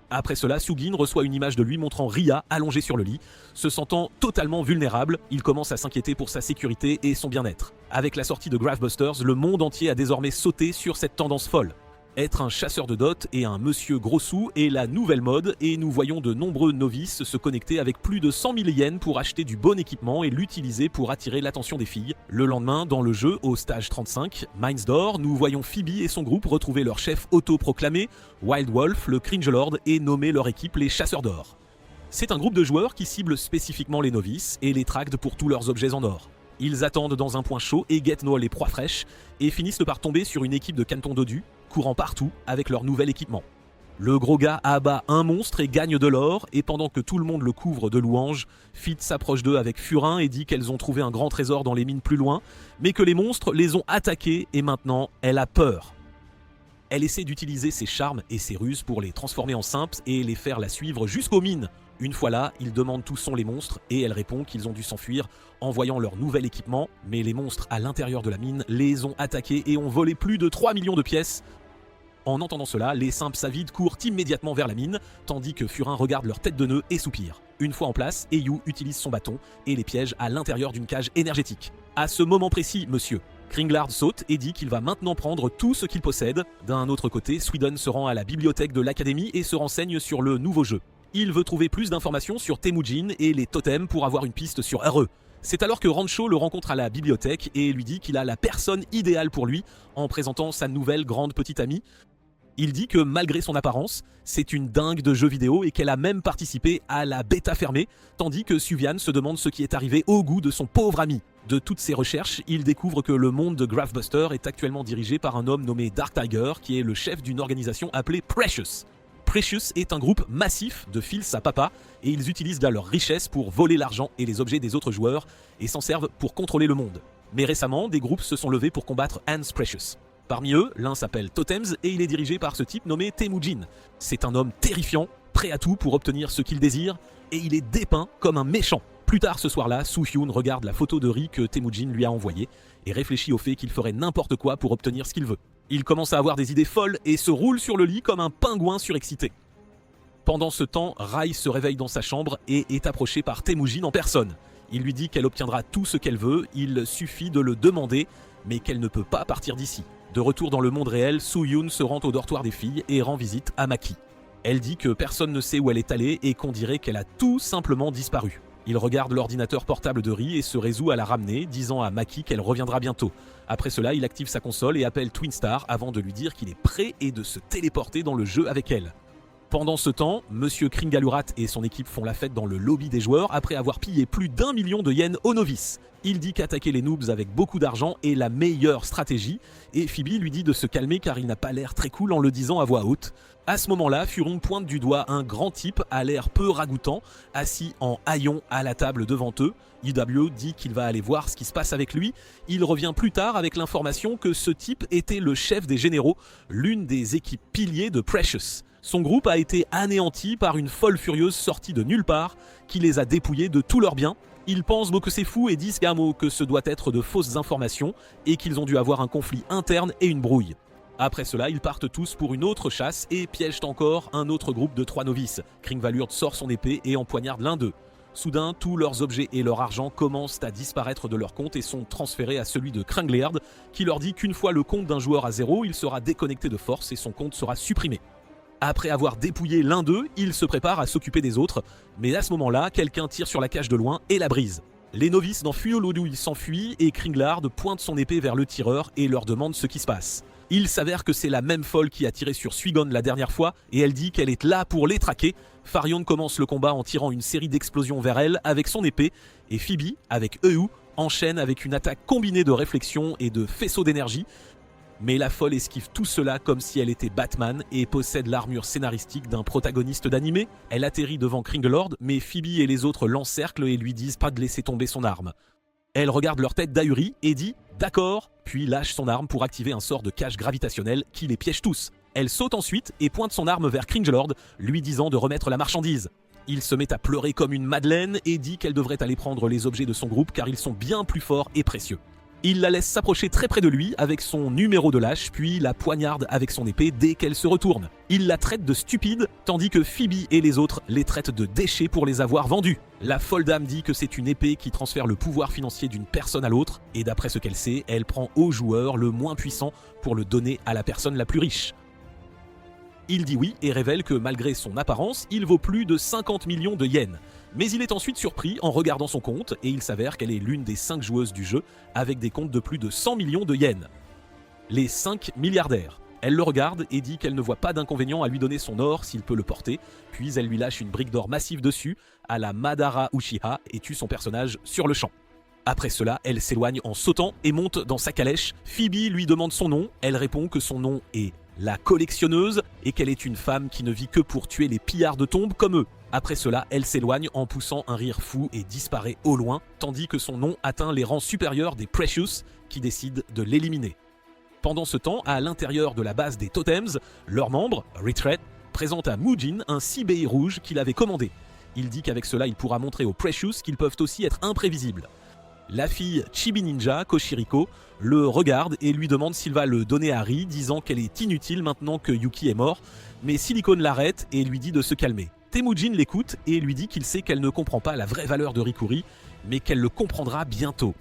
Après cela, Sugin reçoit une image de lui montrant Ria allongée sur le lit. Se sentant totalement vulnérable, il commence à s'inquiéter pour sa sécurité et son bien-être. Avec la sortie de Gravebusters, le monde entier a désormais sauté sur cette tendance folle. Être un chasseur de dot et un monsieur gros sous est la nouvelle mode et nous voyons de nombreux novices se connecter avec plus de 100 000 yens pour acheter du bon équipement et l'utiliser pour attirer l'attention des filles. Le lendemain, dans le jeu, au stage 35, Mines d'Or, nous voyons Phoebe et son groupe retrouver leur chef autoproclamé, Wild Wolf, le Cringe Lord, et nommer leur équipe les Chasseurs d'Or. C'est un groupe de joueurs qui cible spécifiquement les novices et les tractent pour tous leurs objets en or. Ils attendent dans un point chaud et guettent les proies fraîches et finissent par tomber sur une équipe de canetons dodus, courant partout avec leur nouvel équipement. Le gros gars abat un monstre et gagne de l'or, et pendant que tout le monde le couvre de louanges, Fit s'approche d'eux avec furin et dit qu'elles ont trouvé un grand trésor dans les mines plus loin, mais que les monstres les ont attaqués et maintenant elle a peur. Elle essaie d'utiliser ses charmes et ses ruses pour les transformer en simps et les faire la suivre jusqu'aux mines. Une fois là, il demande où sont les monstres et elle répond qu'ils ont dû s'enfuir en voyant leur nouvel équipement, mais les monstres à l'intérieur de la mine les ont attaqués et ont volé plus de 3 millions de pièces. En entendant cela, les simps avides courent immédiatement vers la mine, tandis que Furin regarde leur tête de nœud et soupire. Une fois en place, Eyu utilise son bâton et les piège à l'intérieur d'une cage énergétique. À ce moment précis, monsieur, Kringlard saute et dit qu'il va maintenant prendre tout ce qu'il possède. D'un autre côté, Suidon se rend à la bibliothèque de l'académie et se renseigne sur le nouveau jeu. Il veut trouver plus d'informations sur Temujin et les totems pour avoir une piste sur RE. C'est alors que Rancho le rencontre à la bibliothèque et lui dit qu'il a la personne idéale pour lui en présentant sa nouvelle grande petite amie. Il dit que malgré son apparence, c'est une dingue de jeux vidéo et qu'elle a même participé à la bêta fermée, tandis que Suvian se demande ce qui est arrivé au goût de son pauvre ami. De toutes ses recherches, il découvre que le monde de Gravebuster est actuellement dirigé par un homme nommé Dark Tiger, qui est le chef d'une organisation appelée Precious. Precious est un groupe massif de fils à papa, et ils utilisent là leur richesse pour voler l'argent et les objets des autres joueurs, et s'en servent pour contrôler le monde. Mais récemment, des groupes se sont levés pour combattre Hans Precious. Parmi eux, l'un s'appelle Totems et il est dirigé par ce type nommé Temujin. C'est un homme terrifiant, prêt à tout pour obtenir ce qu'il désire, et il est dépeint comme un méchant. Plus tard ce soir-là, Soo-hyun regarde la photo de Ri que Temujin lui a envoyée et réfléchit au fait qu'il ferait n'importe quoi pour obtenir ce qu'il veut. Il commence à avoir des idées folles et se roule sur le lit comme un pingouin surexcité. Pendant ce temps, Rai se réveille dans sa chambre et est approchée par Temujin en personne. Il lui dit qu'elle obtiendra tout ce qu'elle veut, il suffit de le demander, mais qu'elle ne peut pas partir d'ici. De retour dans le monde réel, Soo-hyun se rend au dortoir des filles et rend visite à Maki. Elle dit que personne ne sait où elle est allée et qu'on dirait qu'elle a tout simplement disparu. Il regarde l'ordinateur portable de Ri et se résout à la ramener, disant à Maki qu'elle reviendra bientôt. Après cela, il active sa console et appelle Twin Star avant de lui dire qu'il est prêt et de se téléporter dans le jeu avec elle. Pendant ce temps, Monsieur Kringalurat et son équipe font la fête dans le lobby des joueurs après avoir pillé plus d'1 million de yens aux novices. Il dit qu'attaquer les noobs avec beaucoup d'argent est la meilleure stratégie, et Phoebe lui dit de se calmer car il n'a pas l'air très cool en le disant à voix haute. À ce moment-là, Furon pointe du doigt un grand type à l'air peu ragoûtant, assis en haillons à la table devant eux. UW dit qu'il va aller voir ce qui se passe avec lui. Il revient plus tard avec l'information que ce type était le chef des généraux, l'une des équipes piliers de Precious. Son groupe a été anéanti par une folle furieuse sortie de nulle part qui les a dépouillés de tous leurs biens. Ils pensent que c'est fou et disent que ce doit être de fausses informations et qu'ils ont dû avoir un conflit interne et une brouille. Après cela, ils partent tous pour une autre chasse et piègent encore un autre groupe de 3 novices. Kringvalurd sort son épée et empoignarde l'un d'eux. Soudain, tous leurs objets et leur argent commencent à disparaître de leur compte et sont transférés à celui de Krangleard, qui leur dit qu'une fois le compte d'un joueur à 0, il sera déconnecté de force et son compte sera supprimé. Après avoir dépouillé l'un d'eux, il se prépare à s'occuper des autres, mais à ce moment-là, quelqu'un tire sur la cage de loin et la brise. Les novices dans Fuolodouil s'enfuient et Kringleard pointe son épée vers le tireur et leur demande ce qui se passe. Il s'avère que c'est la même folle qui a tiré sur Suigon la dernière fois et elle dit qu'elle est là pour les traquer. Farion commence le combat en tirant une série d'explosions vers elle avec son épée et Phoebe, avec EU, enchaîne avec une attaque combinée de réflexion et de faisceaux d'énergie. Mais la folle esquive tout cela comme si elle était Batman et possède l'armure scénaristique d'un protagoniste d'animé. Elle atterrit devant Kringlord, mais Phoebe et les autres l'encerclent et lui disent pas de laisser tomber son arme. Elle regarde leur tête d'ahurie et dit « D'accord », puis lâche son arme pour activer un sort de cage gravitationnel qui les piège tous. Elle saute ensuite et pointe son arme vers Kringlord, lui disant de remettre la marchandise. Il se met à pleurer comme une madeleine et dit qu'elle devrait aller prendre les objets de son groupe car ils sont bien plus forts et précieux. Il la laisse s'approcher très près de lui avec son numéro de lâche, puis la poignarde avec son épée dès qu'elle se retourne. Il la traite de stupide, tandis que Phoebe et les autres les traitent de déchets pour les avoir vendus. La folle dame dit que c'est une épée qui transfère le pouvoir financier d'une personne à l'autre, et d'après ce qu'elle sait, elle prend au joueur le moins puissant pour le donner à la personne la plus riche. Il dit oui et révèle que malgré son apparence, il vaut plus de 50 millions de yens. Mais il est ensuite surpris en regardant son compte et il s'avère qu'elle est l'une des 5 joueuses du jeu avec des comptes de plus de 100 millions de yens. Les 5 milliardaires. Elle le regarde et dit qu'elle ne voit pas d'inconvénient à lui donner son or s'il peut le porter, puis elle lui lâche une brique d'or massive dessus à la Madara Uchiha et tue son personnage sur le champ. Après cela, elle s'éloigne en sautant et monte dans sa calèche. Phoebe lui demande son nom, elle répond que son nom est la collectionneuse et qu'elle est une femme qui ne vit que pour tuer les pillards de tombes comme eux. Après cela, elle s'éloigne en poussant un rire fou et disparaît au loin, tandis que son nom atteint les rangs supérieurs des Precious qui décident de l'éliminer. Pendant ce temps, à l'intérieur de la base des totems, leur membre, Retread, présente à Mujin un CBI rouge qu'il avait commandé. Il dit qu'avec cela, il pourra montrer aux Precious qu'ils peuvent aussi être imprévisibles. La fille Chibi Ninja, Koshiriko, le regarde et lui demande s'il va le donner à Ri, disant qu'elle est inutile maintenant que Yuki est mort, mais Silicone l'arrête et lui dit de se calmer. Temujin l'écoute et lui dit qu'il sait qu'elle ne comprend pas la vraie valeur de Rikuri, mais qu'elle le comprendra bientôt.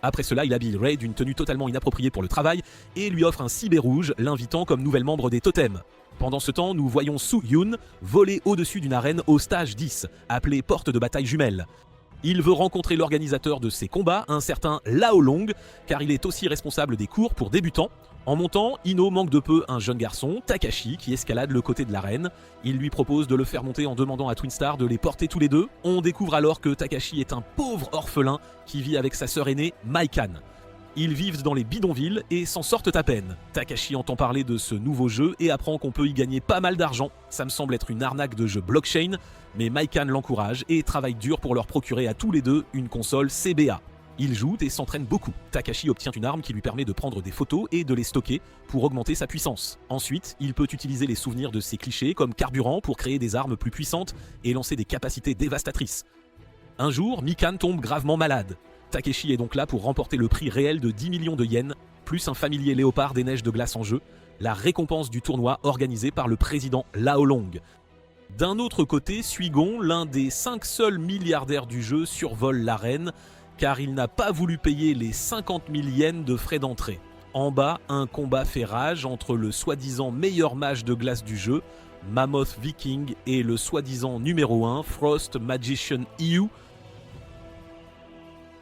Après cela, il habille Rei d'une tenue totalement inappropriée pour le travail et lui offre un cibé rouge, l'invitant comme nouvelle membre des totems. Pendant ce temps, nous voyons Su Yun voler au-dessus d'une arène au stage 10, appelée porte de bataille jumelle. Il veut rencontrer l'organisateur de ces combats, un certain Lao Long, car il est aussi responsable des cours pour débutants. En montant, Ino manque de peu un jeune garçon, Takashi, qui escalade le côté de l'arène. Il lui propose de le faire monter en demandant à Twinstar de les porter tous les deux. On découvre alors que Takashi est un pauvre orphelin qui vit avec sa sœur aînée, Maikan. Ils vivent dans les bidonvilles et s'en sortent à peine. Takashi entend parler de ce nouveau jeu et apprend qu'on peut y gagner pas mal d'argent. Ça me semble être une arnaque de jeu blockchain, mais Maikan l'encourage et travaille dur pour leur procurer à tous les deux une console CBA. Ils jouent et s'entraînent beaucoup. Takashi obtient une arme qui lui permet de prendre des photos et de les stocker pour augmenter sa puissance. Ensuite, il peut utiliser les souvenirs de ses clichés comme carburant pour créer des armes plus puissantes et lancer des capacités dévastatrices. Un jour, Mikan tombe gravement malade. Takeshi est donc là pour remporter le prix réel de 10 millions de yens, plus un familier léopard des neiges de glace en jeu, la récompense du tournoi organisé par le président Lao Long. D'un autre côté, Suigon, l'un des 5 seuls milliardaires du jeu, survole l'arène, car il n'a pas voulu payer les 50 000 yens de frais d'entrée. En bas, un combat fait rage entre le soi-disant meilleur mage de glace du jeu, Mammoth Viking, et le soi-disant numéro 1, Frost Magician EU.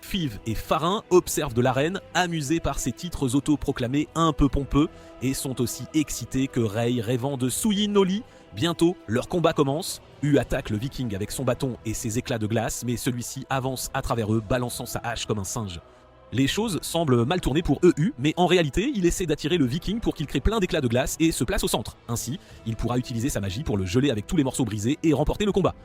Fiv et Farin observent de l'arène, amusés par ces titres autoproclamés un peu pompeux, et sont aussi excités que Rei rêvant de souiller Noli. Bientôt, leur combat commence. U attaque le viking avec son bâton et ses éclats de glace, mais celui-ci avance à travers eux, balançant sa hache comme un singe. Les choses semblent mal tourner pour EU, mais en réalité, il essaie d'attirer le viking pour qu'il crée plein d'éclats de glace et se place au centre. Ainsi, il pourra utiliser sa magie pour le geler avec tous les morceaux brisés et remporter le combat.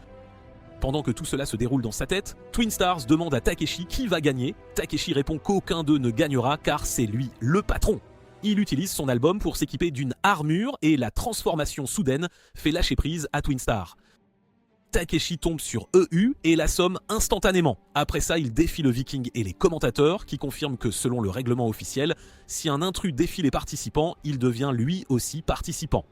Pendant que tout cela se déroule dans sa tête, Twinstars demande à Takeshi qui va gagner. Takeshi répond qu'aucun d'eux ne gagnera car c'est lui le patron. Il utilise son album pour s'équiper d'une armure et la transformation soudaine fait lâcher prise à Twinstar. Takeshi tombe sur EU et l'assomme instantanément. Après ça, il défie le Viking et les commentateurs qui confirment que selon le règlement officiel, si un intrus défie les participants, il devient lui aussi participant.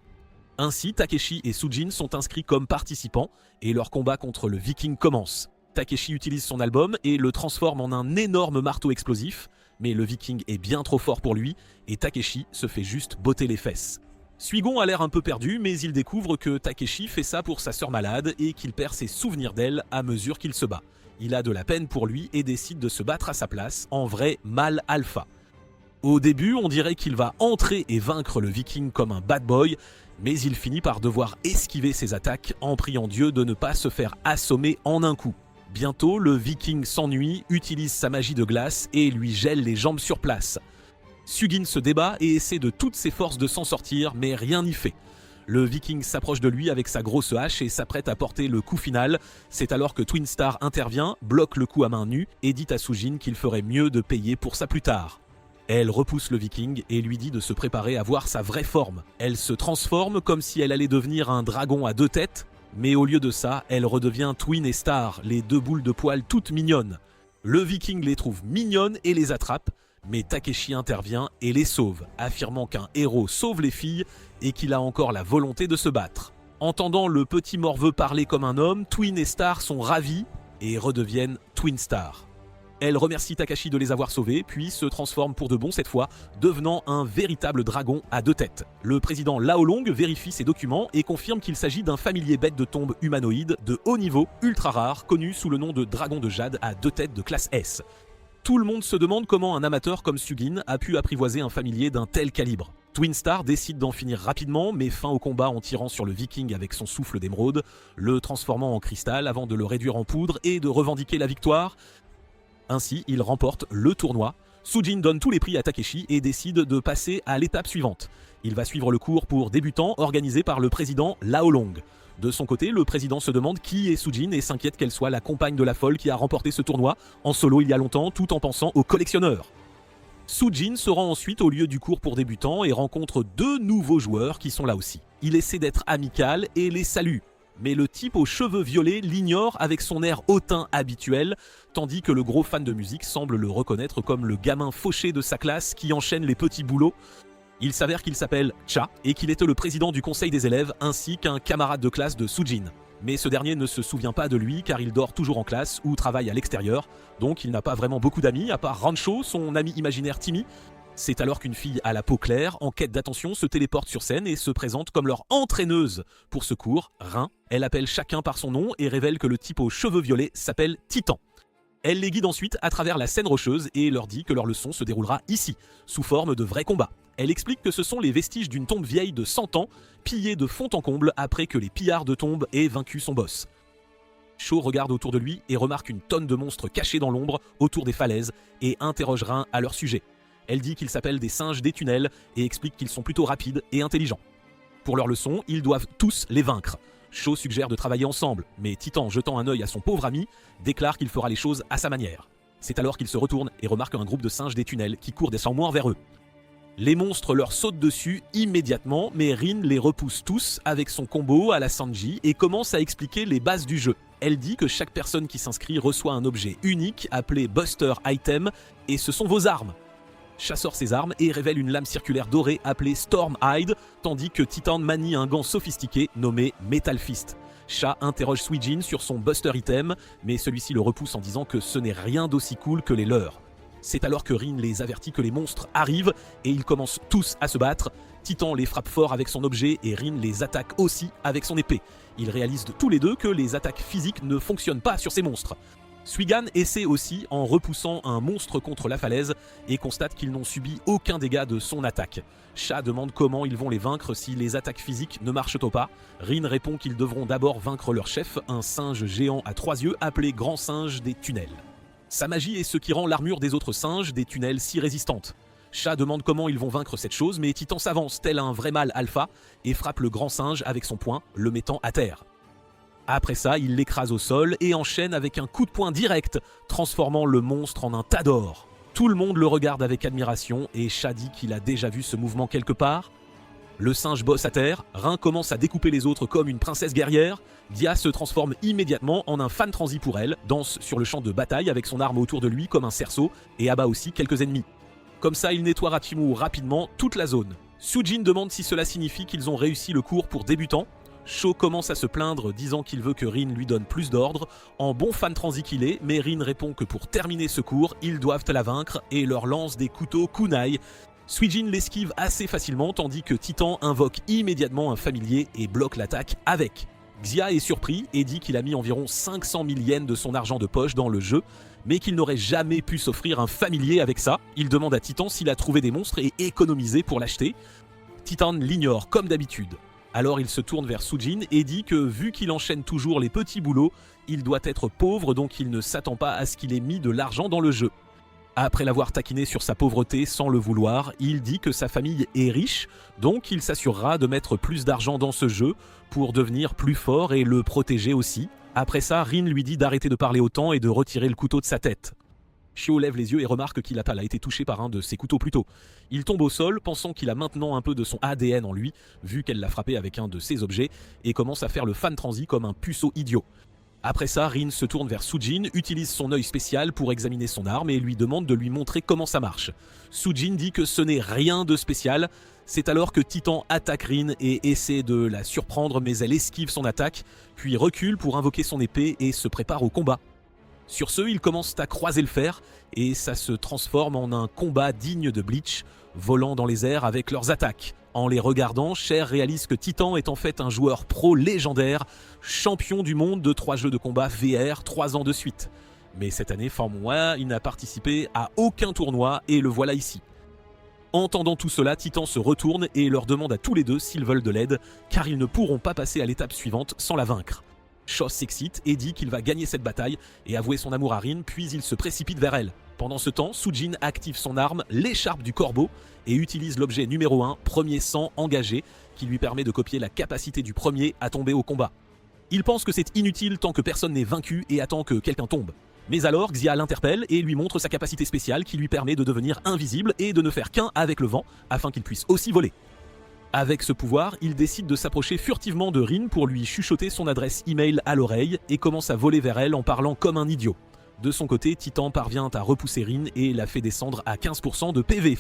Ainsi, Takeshi et Sujin sont inscrits comme participants et leur combat contre le Viking commence. Takeshi utilise son album et le transforme en un énorme marteau explosif, mais le Viking est bien trop fort pour lui et Takeshi se fait juste botter les fesses. Suigon a l'air un peu perdu, mais il découvre que Takeshi fait ça pour sa sœur malade et qu'il perd ses souvenirs d'elle à mesure qu'il se bat. Il a de la peine pour lui et décide de se battre à sa place, en vrai mâle alpha. Au début, on dirait qu'il va entrer et vaincre le Viking comme un bad boy, mais il finit par devoir esquiver ses attaques en priant Dieu de ne pas se faire assommer en un coup. Bientôt, le Viking s'ennuie, utilise sa magie de glace et lui gèle les jambes sur place. Sugin se débat et essaie de toutes ses forces de s'en sortir, mais rien n'y fait. Le Viking s'approche de lui avec sa grosse hache et s'apprête à porter le coup final. C'est alors que Twinstar intervient, bloque le coup à main nue et dit à Sujin qu'il ferait mieux de payer pour ça plus tard. Elle repousse le Viking et lui dit de se préparer à voir sa vraie forme. Elle se transforme comme si elle allait devenir un dragon à deux têtes, mais au lieu de ça, elle redevient Twin et Star, les deux boules de poils toutes mignonnes. Le Viking les trouve mignonnes et les attrape, mais Takeshi intervient et les sauve, affirmant qu'un héros sauve les filles et qu'il a encore la volonté de se battre. Entendant le petit morveux parler comme un homme, Twin et Star sont ravis et redeviennent Twin Star. Elle remercie Takeshi de les avoir sauvés, puis se transforme pour de bon cette fois, devenant un véritable dragon à deux têtes. Le président Laolong vérifie ses documents et confirme qu'il s'agit d'un familier bête de tombe humanoïde de haut niveau, ultra rare, connu sous le nom de dragon de jade à deux têtes de classe S. Tout le monde se demande comment un amateur comme Sugin a pu apprivoiser un familier d'un tel calibre. Twinstar décide d'en finir rapidement, met fin au combat en tirant sur le Viking avec son souffle d'émeraude, le transformant en cristal avant de le réduire en poudre et de revendiquer la victoire. Ainsi, il remporte le tournoi. Sujin donne tous les prix à Takeshi et décide de passer à l'étape suivante. Il va suivre le cours pour débutants organisé par le président Laolong. De son côté, le président se demande qui est Sujin et s'inquiète qu'elle soit la compagne de la folle qui a remporté ce tournoi en solo il y a longtemps, tout en pensant aux collectionneurs. Sujin se rend ensuite au lieu du cours pour débutants et rencontre deux nouveaux joueurs qui sont là aussi. Il essaie d'être amical et les salue, mais le type aux cheveux violets l'ignore avec son air hautain habituel, tandis que le gros fan de musique semble le reconnaître comme le gamin fauché de sa classe qui enchaîne les petits boulots. Il s'avère qu'il s'appelle Cha et qu'il était le président du conseil des élèves ainsi qu'un camarade de classe de Sujin. Mais ce dernier ne se souvient pas de lui car il dort toujours en classe ou travaille à l'extérieur, donc il n'a pas vraiment beaucoup d'amis à part Rancho, son ami imaginaire Timmy. C'est alors qu'une fille à la peau claire, en quête d'attention, se téléporte sur scène et se présente comme leur entraîneuse pour ce cours, Rin. Elle appelle chacun par son nom et révèle que le type aux cheveux violets s'appelle Titan. Elle les guide ensuite à travers la scène rocheuse et leur dit que leur leçon se déroulera ici, sous forme de vrais combats. Elle explique que ce sont les vestiges d'une tombe vieille de 100 ans, pillée de fond en comble après que les pillards de tombe aient vaincu son boss. Sho regarde autour de lui et remarque une tonne de monstres cachés dans l'ombre autour des falaises et interroge Rin à leur sujet. Elle dit qu'ils s'appellent des singes des tunnels et explique qu'ils sont plutôt rapides et intelligents. Pour leur leçon, ils doivent tous les vaincre. Sho suggère de travailler ensemble, mais Titan, jetant un œil à son pauvre ami, déclare qu'il fera les choses à sa manière. C'est alors qu'il se retourne et remarque un groupe de singes des tunnels qui courent des sans-moires vers eux. Les monstres leur sautent dessus immédiatement, mais Rin les repousse tous avec son combo à la Sanji et commence à expliquer les bases du jeu. Elle dit que chaque personne qui s'inscrit reçoit un objet unique appelé Buster Item et ce sont vos armes. Cha sort ses armes et révèle une lame circulaire dorée appelée Storm Hide, tandis que Titan manie un gant sophistiqué nommé Metal Fist. Cha interroge Sujin sur son Buster Item, mais celui-ci le repousse en disant que ce n'est rien d'aussi cool que les leurs. C'est alors que Rin les avertit que les monstres arrivent et ils commencent tous à se battre. Titan les frappe fort avec son objet et Rin les attaque aussi avec son épée. Ils réalisent tous les deux que les attaques physiques ne fonctionnent pas sur ces monstres. Suigan essaie aussi en repoussant un monstre contre la falaise et constate qu'ils n'ont subi aucun dégât de son attaque. Cha demande comment ils vont les vaincre si les attaques physiques ne marchent pas. Rin répond qu'ils devront d'abord vaincre leur chef, un singe géant à 3 yeux appelé Grand Singe des Tunnels. Sa magie est ce qui rend l'armure des autres singes des tunnels si résistante. Cha demande comment ils vont vaincre cette chose, mais Titan s'avance tel un vrai mâle alpha et frappe le grand singe avec son poing, le mettant à terre. Après ça, il l'écrase au sol et enchaîne avec un coup de poing direct, transformant le monstre en un tas d'or. Tout le monde le regarde avec admiration et Cha dit qu'il a déjà vu ce mouvement quelque part. Le singe bosse à terre, Rin commence à découper les autres comme une princesse guerrière, Xia se transforme immédiatement en un fan transi pour elle, danse sur le champ de bataille avec son arme autour de lui comme un cerceau et abat aussi quelques ennemis. Comme ça, il nettoie Rachimu rapidement toute la zone. Sujin demande si cela signifie qu'ils ont réussi le cours pour débutants. Sho commence à se plaindre, disant qu'il veut que Rin lui donne plus d'ordre, en bon fan transi qu'il est, mais Rin répond que pour terminer ce cours, ils doivent la vaincre et leur lance des couteaux kunai. Suijin l'esquive assez facilement, tandis que Titan invoque immédiatement un familier et bloque l'attaque avec. Xia est surpris et dit qu'il a mis environ 500 000 yens de son argent de poche dans le jeu, mais qu'il n'aurait jamais pu s'offrir un familier avec ça. Il demande à Titan s'il a trouvé des monstres et économisé pour l'acheter. Titan l'ignore comme d'habitude. Alors il se tourne vers Sujin et dit que vu qu'il enchaîne toujours les petits boulots, il doit être pauvre, donc il ne s'attend pas à ce qu'il ait mis de l'argent dans le jeu. Après l'avoir taquiné sur sa pauvreté sans le vouloir, il dit que sa famille est riche, donc il s'assurera de mettre plus d'argent dans ce jeu pour devenir plus fort et le protéger aussi. Après ça, Rin lui dit d'arrêter de parler autant et de retirer le couteau de sa tête. Shio lève les yeux et remarque qu'il a été touché par un de ses couteaux plus tôt. Il tombe au sol, pensant qu'il a maintenant un peu de son ADN en lui, vu qu'elle l'a frappé avec un de ses objets, et commence à faire le fan transi comme un puceau idiot. Après ça, Rin se tourne vers Sujin, utilise son œil spécial pour examiner son arme et lui demande de lui montrer comment ça marche. Sujin dit que ce n'est rien de spécial. C'est alors que Titan attaque Rin et essaie de la surprendre, mais elle esquive son attaque, puis recule pour invoquer son épée et se prépare au combat. Sur ce, ils commencent à croiser le fer et ça se transforme en un combat digne de Bleach, volant dans les airs avec leurs attaques. En les regardant, Cher réalise que Titan est en fait un joueur pro légendaire, champion du monde de 3 jeux de combat VR 3 ans de suite. Mais cette année, Formula, il n'a participé à aucun tournoi et le voilà ici. Entendant tout cela, Titan se retourne et leur demande à tous les deux s'ils veulent de l'aide, car ils ne pourront pas passer à l'étape suivante sans la vaincre. Shaw s'excite et dit qu'il va gagner cette bataille et avouer son amour à Rin, puis il se précipite vers elle. Pendant ce temps, Sujin active son arme, l'écharpe du corbeau, et utilise l'objet numéro 1, premier sang engagé, qui lui permet de copier la capacité du premier à tomber au combat. Il pense que c'est inutile tant que personne n'est vaincu et attend que quelqu'un tombe. Mais alors, Xia l'interpelle et lui montre sa capacité spéciale qui lui permet de devenir invisible et de ne faire qu'un avec le vent, afin qu'il puisse aussi voler. Avec ce pouvoir, il décide de s'approcher furtivement de Rin pour lui chuchoter son adresse email à l'oreille et commence à voler vers elle en parlant comme un idiot. De son côté, Titan parvient à repousser Rin et la fait descendre à 15% de PV.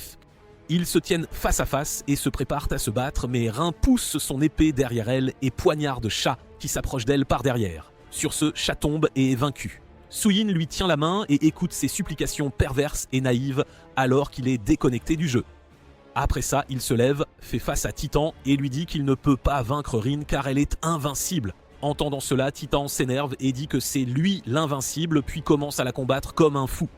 Ils se tiennent face à face et se préparent à se battre, mais Rin pousse son épée derrière elle et poignarde Sha qui s'approche d'elle par derrière. Sur ce, Sha tombe et est vaincu. Suyin lui tient la main et écoute ses supplications perverses et naïves alors qu'il est déconnecté du jeu. Après ça, il se lève, fait face à Titan et lui dit qu'il ne peut pas vaincre Rin car elle est invincible. Entendant cela, Titan s'énerve et dit que c'est lui l'invincible, puis commence à la combattre comme un fou.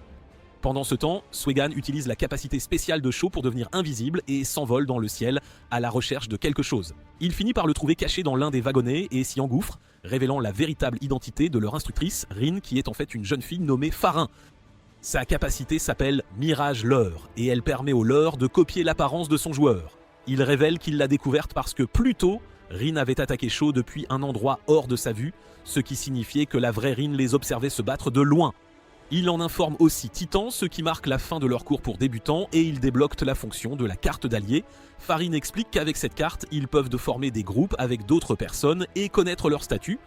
Pendant ce temps, Suegan utilise la capacité spéciale de Shaw pour devenir invisible et s'envole dans le ciel à la recherche de quelque chose. Il finit par le trouver caché dans l'un des wagonnets et s'y engouffre, révélant la véritable identité de leur instructrice, Rin, qui est en fait une jeune fille nommée Farin. Sa capacité s'appelle Mirage Leurre et elle permet au leurre de copier l'apparence de son joueur. Il révèle qu'il l'a découverte parce que plus tôt, Rin avait attaqué Shaw depuis un endroit hors de sa vue, ce qui signifiait que la vraie Rin les observait se battre de loin. Il en informe aussi Titan, ce qui marque la fin de leur cours pour débutants, et il débloque la fonction de la carte d'alliés. Farin explique qu'avec cette carte, ils peuvent former des groupes avec d'autres personnes et connaître leur statut.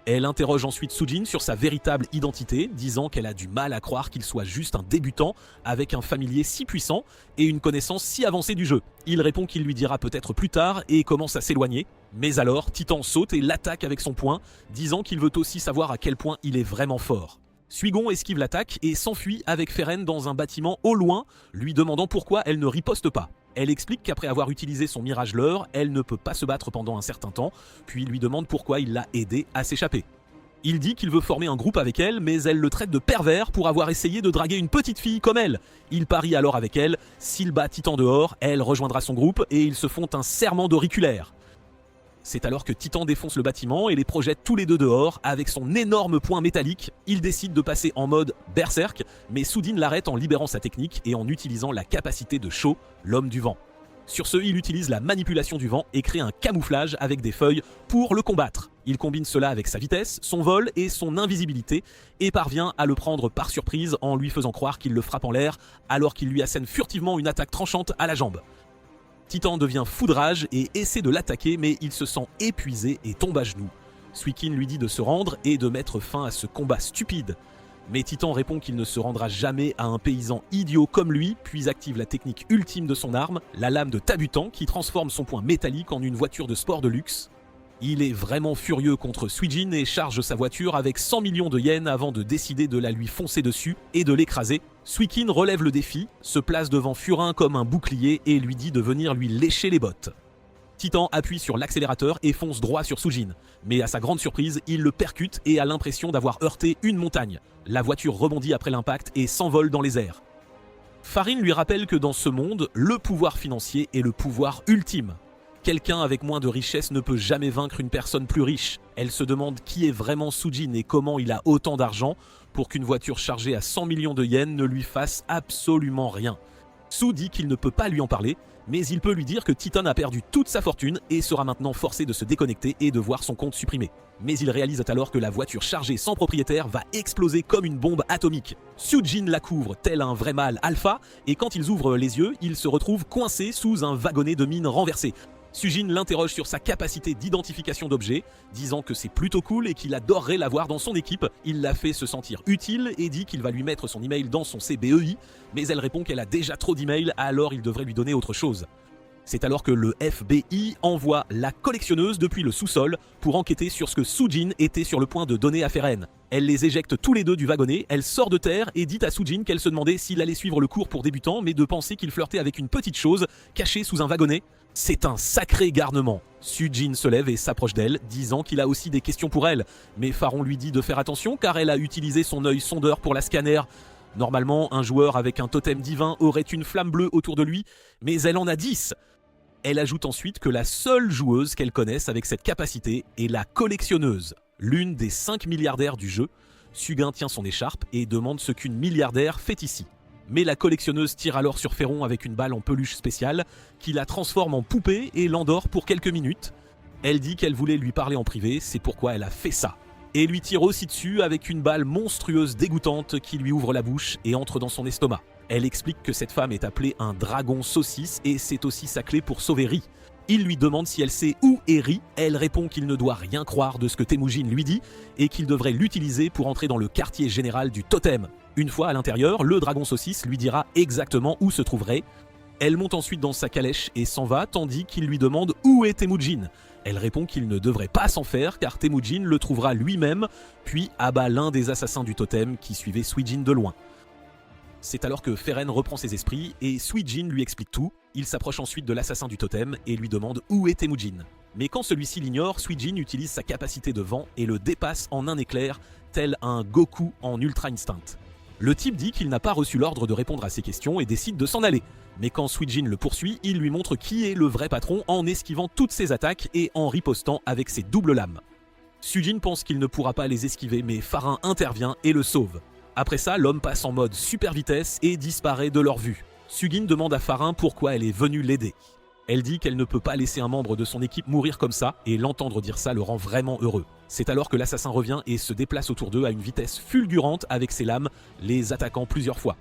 Elle interroge ensuite Sujin sur sa véritable identité, disant qu'elle a du mal à croire qu'il soit juste un débutant avec un familier si puissant et une connaissance si avancée du jeu. Il répond qu'il lui dira peut-être plus tard et commence à s'éloigner. Mais alors, Titan saute et l'attaque avec son poing, disant qu'il veut aussi savoir à quel point il est vraiment fort. Suigon esquive l'attaque et s'enfuit avec Feren dans un bâtiment au loin, lui demandant pourquoi elle ne riposte pas. Elle explique qu'après avoir utilisé son Mirage Leurre, elle ne peut pas se battre pendant un certain temps, puis lui demande pourquoi il l'a aidé à s'échapper. Il dit qu'il veut former un groupe avec elle, mais elle le traite de pervers pour avoir essayé de draguer une petite fille comme elle. Il parie alors avec elle, s'il bat Titan dehors, elle rejoindra son groupe et ils se font un serment d'auriculaire. C'est alors que Titan défonce le bâtiment et les projette tous les deux dehors avec son énorme poing métallique. Il décide de passer en mode berserk, mais Sujin l'arrête en libérant sa technique et en utilisant la capacité de Shaw, l'homme du vent. Sur ce, il utilise la manipulation du vent et crée un camouflage avec des feuilles pour le combattre. Il combine cela avec sa vitesse, son vol et son invisibilité et parvient à le prendre par surprise en lui faisant croire qu'il le frappe en l'air alors qu'il lui assène furtivement une attaque tranchante à la jambe. Titan devient fou de rage et essaie de l'attaquer, mais il se sent épuisé et tombe à genoux. Suikin lui dit de se rendre et de mettre fin à ce combat stupide. Mais Titan répond qu'il ne se rendra jamais à un paysan idiot comme lui, puis active la technique ultime de son arme, la lame de Tabutan, qui transforme son poing métallique en une voiture de sport de luxe. Il est vraiment furieux contre Suijin et charge sa voiture avec 100 millions de yens avant de décider de la lui foncer dessus et de l'écraser. Suikin relève le défi, se place devant Furin comme un bouclier et lui dit de venir lui lécher les bottes. Titan appuie sur l'accélérateur et fonce droit sur Suijin. Mais à sa grande surprise, il le percute et a l'impression d'avoir heurté une montagne. La voiture rebondit après l'impact et s'envole dans les airs. Farine lui rappelle que dans ce monde, le pouvoir financier est le pouvoir ultime. Quelqu'un avec moins de richesse ne peut jamais vaincre une personne plus riche. Elle se demande qui est vraiment Suijin et comment il a autant d'argent pour qu'une voiture chargée à 100 millions de yens ne lui fasse absolument rien. Su dit qu'il ne peut pas lui en parler, mais il peut lui dire que Titan a perdu toute sa fortune et sera maintenant forcé de se déconnecter et de voir son compte supprimé. Mais il réalise alors que la voiture chargée sans propriétaire va exploser comme une bombe atomique. Suijin la couvre tel un vrai mâle alpha et quand ils ouvrent les yeux, ils se retrouvent coincés sous un wagonnet de mine renversé. Suijin l'interroge sur sa capacité d'identification d'objets, disant que c'est plutôt cool et qu'il adorerait l'avoir dans son équipe. Il la fait se sentir utile et dit qu'il va lui mettre son email dans son CBEI, mais elle répond qu'elle a déjà trop d'emails, alors il devrait lui donner autre chose. C'est alors que le FBI envoie la collectionneuse depuis le sous-sol pour enquêter sur ce que Suijin était sur le point de donner à Feren. Elle les éjecte tous les deux du wagonnet, elle sort de terre et dit à Suijin qu'elle se demandait s'il allait suivre le cours pour débutants, mais de penser qu'il flirtait avec une petite chose cachée sous un wagonnet. C'est un sacré garnement. Suijin se lève et s'approche d'elle, disant qu'il a aussi des questions pour elle. Mais Faron lui dit de faire attention car elle a utilisé son œil sondeur pour la scanner. Normalement, un joueur avec un totem divin aurait une flamme bleue autour de lui, mais elle en a 10. Elle ajoute ensuite que la seule joueuse qu'elle connaisse avec cette capacité est la collectionneuse, l'une des 5 milliardaires du jeu. Sugain tient son écharpe et demande ce qu'une milliardaire fait ici. Mais la collectionneuse tire alors sur Féron avec une balle en peluche spéciale qui la transforme en poupée et l'endort pour quelques minutes. Elle dit qu'elle voulait lui parler en privé, c'est pourquoi elle a fait ça. Et lui tire aussi dessus avec une balle monstrueuse dégoûtante qui lui ouvre la bouche et entre dans son estomac. Elle explique que cette femme est appelée un dragon saucisse et c'est aussi sa clé pour sauver Ri. Il lui demande si elle sait où est Ri, elle répond qu'il ne doit rien croire de ce que Temujin lui dit et qu'il devrait l'utiliser pour entrer dans le quartier général du totem. Une fois à l'intérieur, le dragon saucisse lui dira exactement où se trouverait. Elle monte ensuite dans sa calèche et s'en va tandis qu'il lui demande où est Temujin. Elle répond qu'il ne devrait pas s'en faire car Temujin le trouvera lui-même, puis abat l'un des assassins du totem qui suivait Suijin de loin. C'est alors que Feren reprend ses esprits et Suijin lui explique tout. Il s'approche ensuite de l'assassin du totem et lui demande où est Temujin. Mais quand celui-ci l'ignore, Suijin utilise sa capacité de vent et le dépasse en un éclair, tel un Goku en Ultra Instinct. Le type dit qu'il n'a pas reçu l'ordre de répondre à ses questions et décide de s'en aller. Mais quand Suijin le poursuit, il lui montre qui est le vrai patron en esquivant toutes ses attaques et en ripostant avec ses doubles lames. Suijin pense qu'il ne pourra pas les esquiver mais Farin intervient et le sauve. Après ça, l'homme passe en mode super vitesse et disparaît de leur vue. Sugin demande à Farin pourquoi elle est venue l'aider. Elle dit qu'elle ne peut pas laisser un membre de son équipe mourir comme ça, et l'entendre dire ça le rend vraiment heureux. C'est alors que l'assassin revient et se déplace autour d'eux à une vitesse fulgurante avec ses lames, les attaquant plusieurs fois.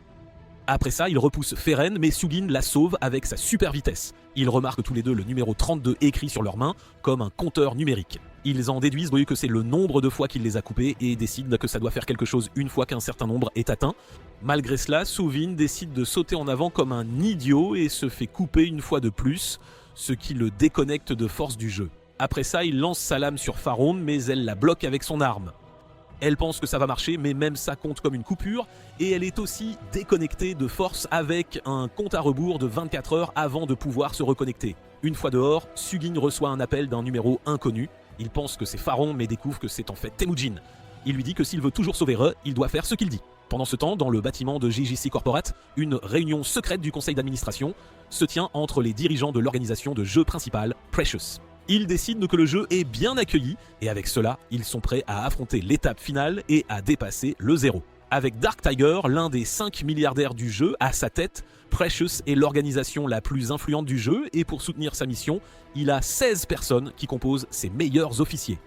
Après ça, il repousse Feren, mais Sugin la sauve avec sa super vitesse. Ils remarquent tous les deux le numéro 32 écrit sur leurs mains, comme un compteur numérique. Ils en déduisent que c'est le nombre de fois qu'il les a coupés et décident que ça doit faire quelque chose une fois qu'un certain nombre est atteint. Malgré cela, Suvin décide de sauter en avant comme un idiot et se fait couper une fois de plus, ce qui le déconnecte de force du jeu. Après ça, il lance sa lame sur Faron, mais elle la bloque avec son arme. Elle pense que ça va marcher, mais même ça compte comme une coupure, et elle est aussi déconnectée de force avec un compte à rebours de 24 heures avant de pouvoir se reconnecter. Une fois dehors, Sugin reçoit un appel d'un numéro inconnu. Il pense que c'est Faron, mais découvre que c'est en fait Temujin. Il lui dit que s'il veut toujours sauver Re, il doit faire ce qu'il dit. Pendant ce temps, dans le bâtiment de JJC Corporate, une réunion secrète du conseil d'administration se tient entre les dirigeants de l'organisation de jeu principale, Precious. Ils décident que le jeu est bien accueilli, et avec cela, ils sont prêts à affronter l'étape finale et à dépasser le zéro. Avec Dark Tiger, l'un des 5 milliardaires du jeu, à sa tête, Precious est l'organisation la plus influente du jeu, et pour soutenir sa mission, il a 16 personnes qui composent ses meilleurs officiers.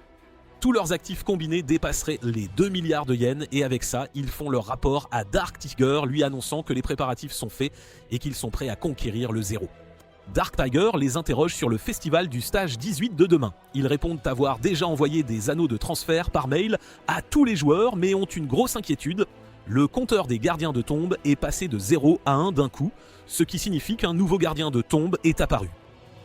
Tous leurs actifs combinés dépasseraient les 2 milliards de yens, et avec ça, ils font leur rapport à Dark Tiger, lui annonçant que les préparatifs sont faits et qu'ils sont prêts à conquérir le zéro. Dark Tiger les interroge sur le festival du stage 18 de demain. Ils répondent avoir déjà envoyé des anneaux de transfert par mail à tous les joueurs, mais ont une grosse inquiétude. Le compteur des gardiens de tombe est passé de 0 à 1 d'un coup, ce qui signifie qu'un nouveau gardien de tombe est apparu.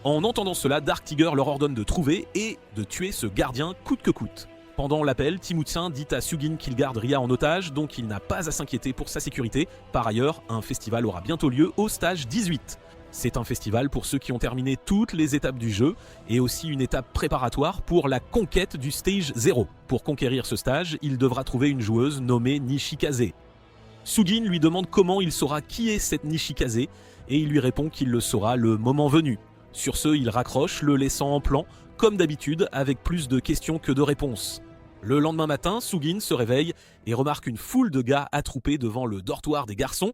En entendant cela, Dark Tiger leur ordonne de trouver et de tuer ce gardien coûte que coûte. Pendant l'appel, Timotien dit à Sugin qu'il garde Ria en otage, donc il n'a pas à s'inquiéter pour sa sécurité. Par ailleurs, un festival aura bientôt lieu au stage 18. C'est un festival pour ceux qui ont terminé toutes les étapes du jeu et aussi une étape préparatoire pour la conquête du stage 0. Pour conquérir ce stage, il devra trouver une joueuse nommée Nishikaze. Sugin lui demande comment il saura qui est cette Nishikaze et il lui répond qu'il le saura le moment venu. Sur ce, il raccroche, le laissant en plan, comme d'habitude, avec plus de questions que de réponses. Le lendemain matin, Sugin se réveille et remarque une foule de gars attroupés devant le dortoir des garçons.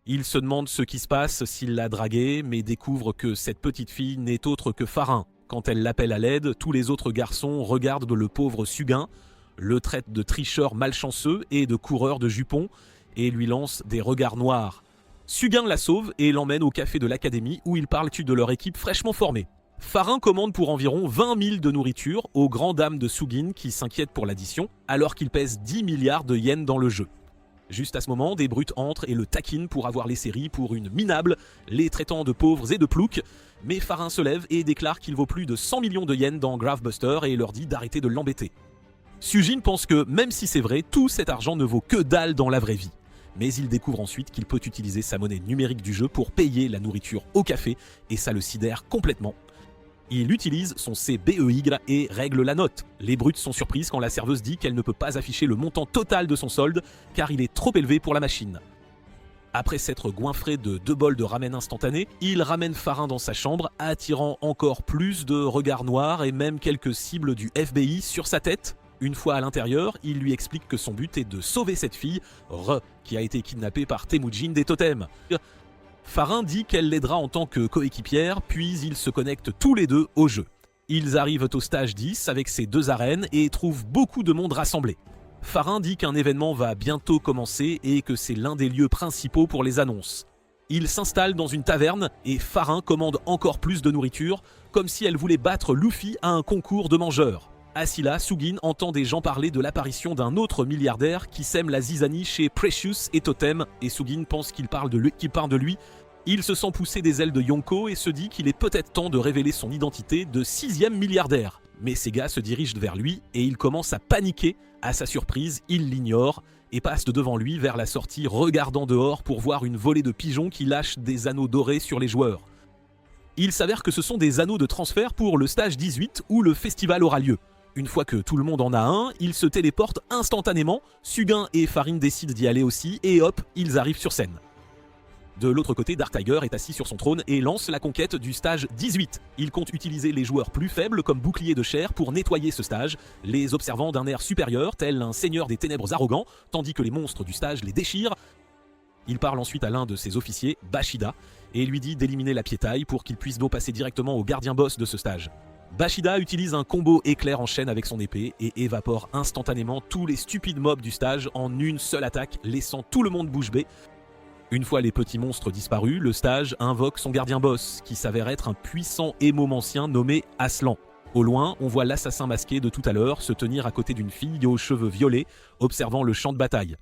Il se demande ce qui se passe, s'il l'a draguée, mais découvre que cette petite fille n'est autre que Farin. Quand elle l'appelle à l'aide, tous les autres garçons regardent le pauvre Sugin, le traitent de tricheur malchanceux et de coureur de jupons, et lui lancent des regards noirs. Sugin la sauve et l'emmène au café de l'académie où ils parlent de leur équipe fraîchement formée. Farin commande pour environ 20 000 de nourriture aux grandes dames de Sugin qui s'inquiètent pour l'addition, alors qu'il pèse 10 milliards de yens dans le jeu. Juste à ce moment, des brutes entrent et le taquinent pour avoir les séries pour une minable, les traitant de pauvres et de ploucs, mais Farin se lève et déclare qu'il vaut plus de 100 millions de yens dans Gravebuster et leur dit d'arrêter de l'embêter. Sugin pense que, même si c'est vrai, tout cet argent ne vaut que dalle dans la vraie vie. Mais il découvre ensuite qu'il peut utiliser sa monnaie numérique du jeu pour payer la nourriture au café, et ça le sidère complètement. Il utilise son CBEY et règle la note. Les brutes sont surprises quand la serveuse dit qu'elle ne peut pas afficher le montant total de son solde, car il est trop élevé pour la machine. Après s'être goinfré de 2 bols de ramen instantané, il ramène Farin dans sa chambre, attirant encore plus de regards noirs et même quelques cibles du FBI sur sa tête. Une fois à l'intérieur, il lui explique que son but est de sauver cette fille, qui a été kidnappée par Temujin des totems. Farin dit qu'elle l'aidera en tant que coéquipière, puis ils se connectent tous les deux au jeu. Ils arrivent au stage 10 avec ses 2 arènes et trouvent beaucoup de monde rassemblé. Farin dit qu'un événement va bientôt commencer et que c'est l'un des lieux principaux pour les annonces. Il s'installe dans une taverne et Farin commande encore plus de nourriture, comme si elle voulait battre Luffy à un concours de mangeurs. Assis là, Sugin entend des gens parler de l'apparition d'un autre milliardaire qui sème la zizanie chez Precious et Totem, et Sugin pense qu'il parle de lui. Il se sent pousser des ailes de Yonko et se dit qu'il est peut-être temps de révéler son identité de 6e milliardaire. Mais ces gars se dirigent vers lui et il commence à paniquer. À sa surprise, il l'ignore et passe de devant lui vers la sortie, regardant dehors pour voir une volée de pigeons qui lâchent des anneaux dorés sur les joueurs. Il s'avère que ce sont des anneaux de transfert pour le stage 18 où le festival aura lieu. Une fois que tout le monde en a un, ils se téléportent instantanément, Sugin et Farin décident d'y aller aussi, et hop, ils arrivent sur scène. De l'autre côté, Dark Tiger est assis sur son trône et lance la conquête du stage 18. Il compte utiliser les joueurs plus faibles comme boucliers de chair pour nettoyer ce stage, les observant d'un air supérieur, tel un seigneur des ténèbres arrogant, tandis que les monstres du stage les déchirent. Il parle ensuite à l'un de ses officiers, Bashida, et lui dit d'éliminer la piétaille pour qu'il puisse passer directement au gardien boss de ce stage. Bashida utilise un combo éclair en chaîne avec son épée et évapore instantanément tous les stupides mobs du stage en une seule attaque, laissant tout le monde bouche bée. Une fois les petits monstres disparus, le stage invoque son gardien boss, qui s'avère être un puissant hémomancien nommé Aslan. Au loin, on voit l'assassin masqué de tout à l'heure se tenir à côté d'une fille aux cheveux violets, observant le champ de bataille.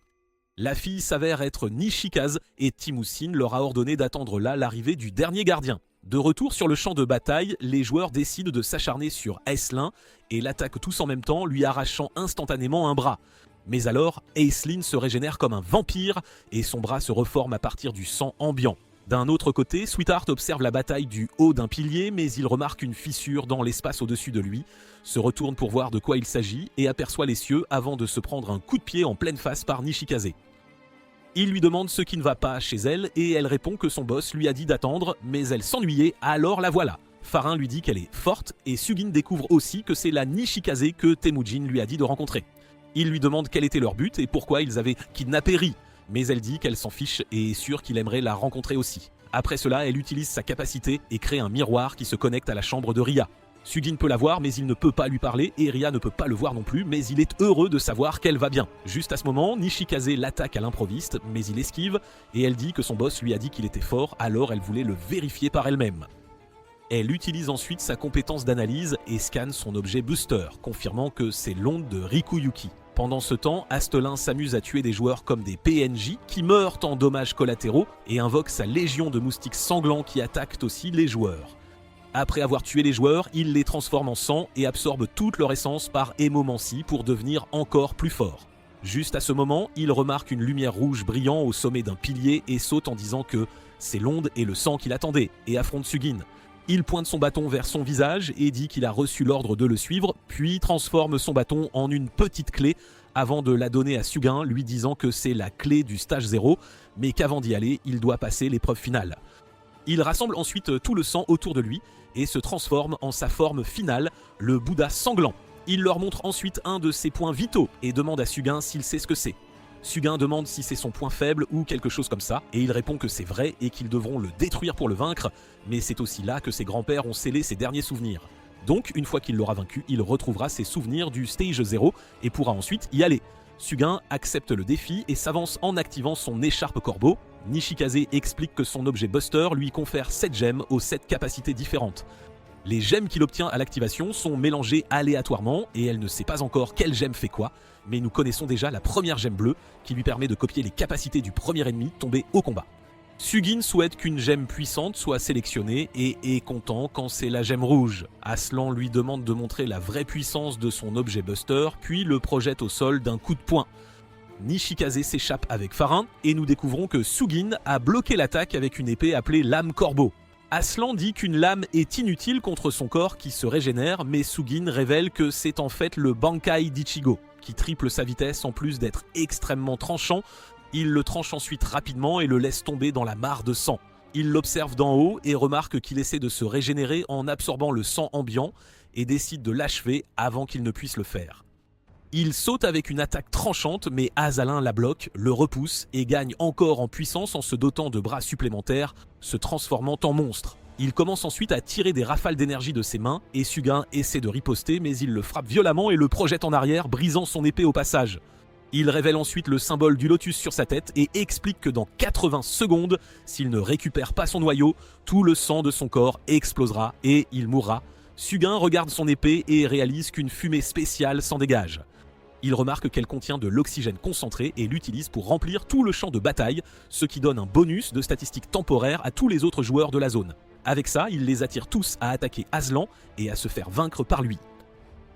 La fille s'avère être Nishikaze et Timotien leur a ordonné d'attendre là l'arrivée du dernier gardien. De retour sur le champ de bataille, les joueurs décident de s'acharner sur Aislinn et l'attaquent tous en même temps, lui arrachant instantanément un bras. Mais alors, Aislinn se régénère comme un vampire et son bras se reforme à partir du sang ambiant. D'un autre côté, Sweetheart observe la bataille du haut d'un pilier, mais il remarque une fissure dans l'espace au-dessus de lui, se retourne pour voir de quoi il s'agit et aperçoit les cieux avant de se prendre un coup de pied en pleine face par Nishikaze. Il lui demande ce qui ne va pas chez elle et elle répond que son boss lui a dit d'attendre, mais elle s'ennuyait, alors la voilà. Farin lui dit qu'elle est forte et Sugin découvre aussi que c'est la Nishikaze que Temujin lui a dit de rencontrer. Il lui demande quel était leur but et pourquoi ils avaient kidnappé Ri, mais elle dit qu'elle s'en fiche et est sûre qu'il aimerait la rencontrer aussi. Après cela, elle utilise sa capacité et crée un miroir qui se connecte à la chambre de Ria. Sugin peut la voir mais il ne peut pas lui parler et Ria ne peut pas le voir non plus, mais il est heureux de savoir qu'elle va bien. Juste à ce moment, Nishikaze l'attaque à l'improviste mais il esquive et elle dit que son boss lui a dit qu'il était fort, alors elle voulait le vérifier par elle-même. Elle utilise ensuite sa compétence d'analyse et scanne son objet Buster, confirmant que c'est l'onde de Rikuyuki. Pendant ce temps, Astelin s'amuse à tuer des joueurs comme des PNJ qui meurent en dommages collatéraux et invoque sa légion de moustiques sanglants qui attaquent aussi les joueurs. Après avoir tué les joueurs, il les transforme en sang et absorbe toute leur essence par hémomancie pour devenir encore plus fort. Juste à ce moment, il remarque une lumière rouge brillant au sommet d'un pilier et saute en disant que c'est l'onde et le sang qu'il attendait et affronte Sugin. Il pointe son bâton vers son visage et dit qu'il a reçu l'ordre de le suivre, puis transforme son bâton en une petite clé avant de la donner à Sugin, lui disant que c'est la clé du stage 0, mais qu'avant d'y aller, il doit passer l'épreuve finale. Il rassemble ensuite tout le sang autour de lui et se transforme en sa forme finale, le Bouddha sanglant. Il leur montre ensuite un de ses points vitaux et demande à Sugin s'il sait ce que c'est. Sugin demande si c'est son point faible ou quelque chose comme ça, et il répond que c'est vrai et qu'ils devront le détruire pour le vaincre, mais c'est aussi là que ses grands-pères ont scellé ses derniers souvenirs. Donc, une fois qu'il l'aura vaincu, il retrouvera ses souvenirs du Stage 0 et pourra ensuite y aller. Sugin accepte le défi et s'avance en activant son écharpe corbeau. Nishikaze explique que son objet Buster lui confère 7 gemmes aux 7 capacités différentes. Les gemmes qu'il obtient à l'activation sont mélangées aléatoirement et elle ne sait pas encore quelle gemme fait quoi, mais nous connaissons déjà la première gemme bleue qui lui permet de copier les capacités du premier ennemi tombé au combat. Sugin souhaite qu'une gemme puissante soit sélectionnée et est content quand c'est la gemme rouge. Aslan lui demande de montrer la vraie puissance de son objet Buster, puis le projette au sol d'un coup de poing. Nishikaze s'échappe avec Farin et nous découvrons que Sugin a bloqué l'attaque avec une épée appelée lame corbeau. Aslan dit qu'une lame est inutile contre son corps qui se régénère, mais Sugin révèle que c'est en fait le Bankai d'Ichigo, qui triple sa vitesse en plus d'être extrêmement tranchant. Il le tranche ensuite rapidement et le laisse tomber dans la mare de sang. Il l'observe d'en haut et remarque qu'il essaie de se régénérer en absorbant le sang ambiant et décide de l'achever avant qu'il ne puisse le faire. Il saute avec une attaque tranchante, mais Azalin la bloque, le repousse et gagne encore en puissance en se dotant de bras supplémentaires, se transformant en monstre. Il commence ensuite à tirer des rafales d'énergie de ses mains et Sugin essaie de riposter, mais il le frappe violemment et le projette en arrière, brisant son épée au passage. Il révèle ensuite le symbole du lotus sur sa tête et explique que dans 80 secondes, s'il ne récupère pas son noyau, tout le sang de son corps explosera et il mourra. Sugin regarde son épée et réalise qu'une fumée spéciale s'en dégage. Il remarque qu'elle contient de l'oxygène concentré et l'utilise pour remplir tout le champ de bataille, ce qui donne un bonus de statistiques temporaires à tous les autres joueurs de la zone. Avec ça, il les attire tous à attaquer Aslan et à se faire vaincre par lui.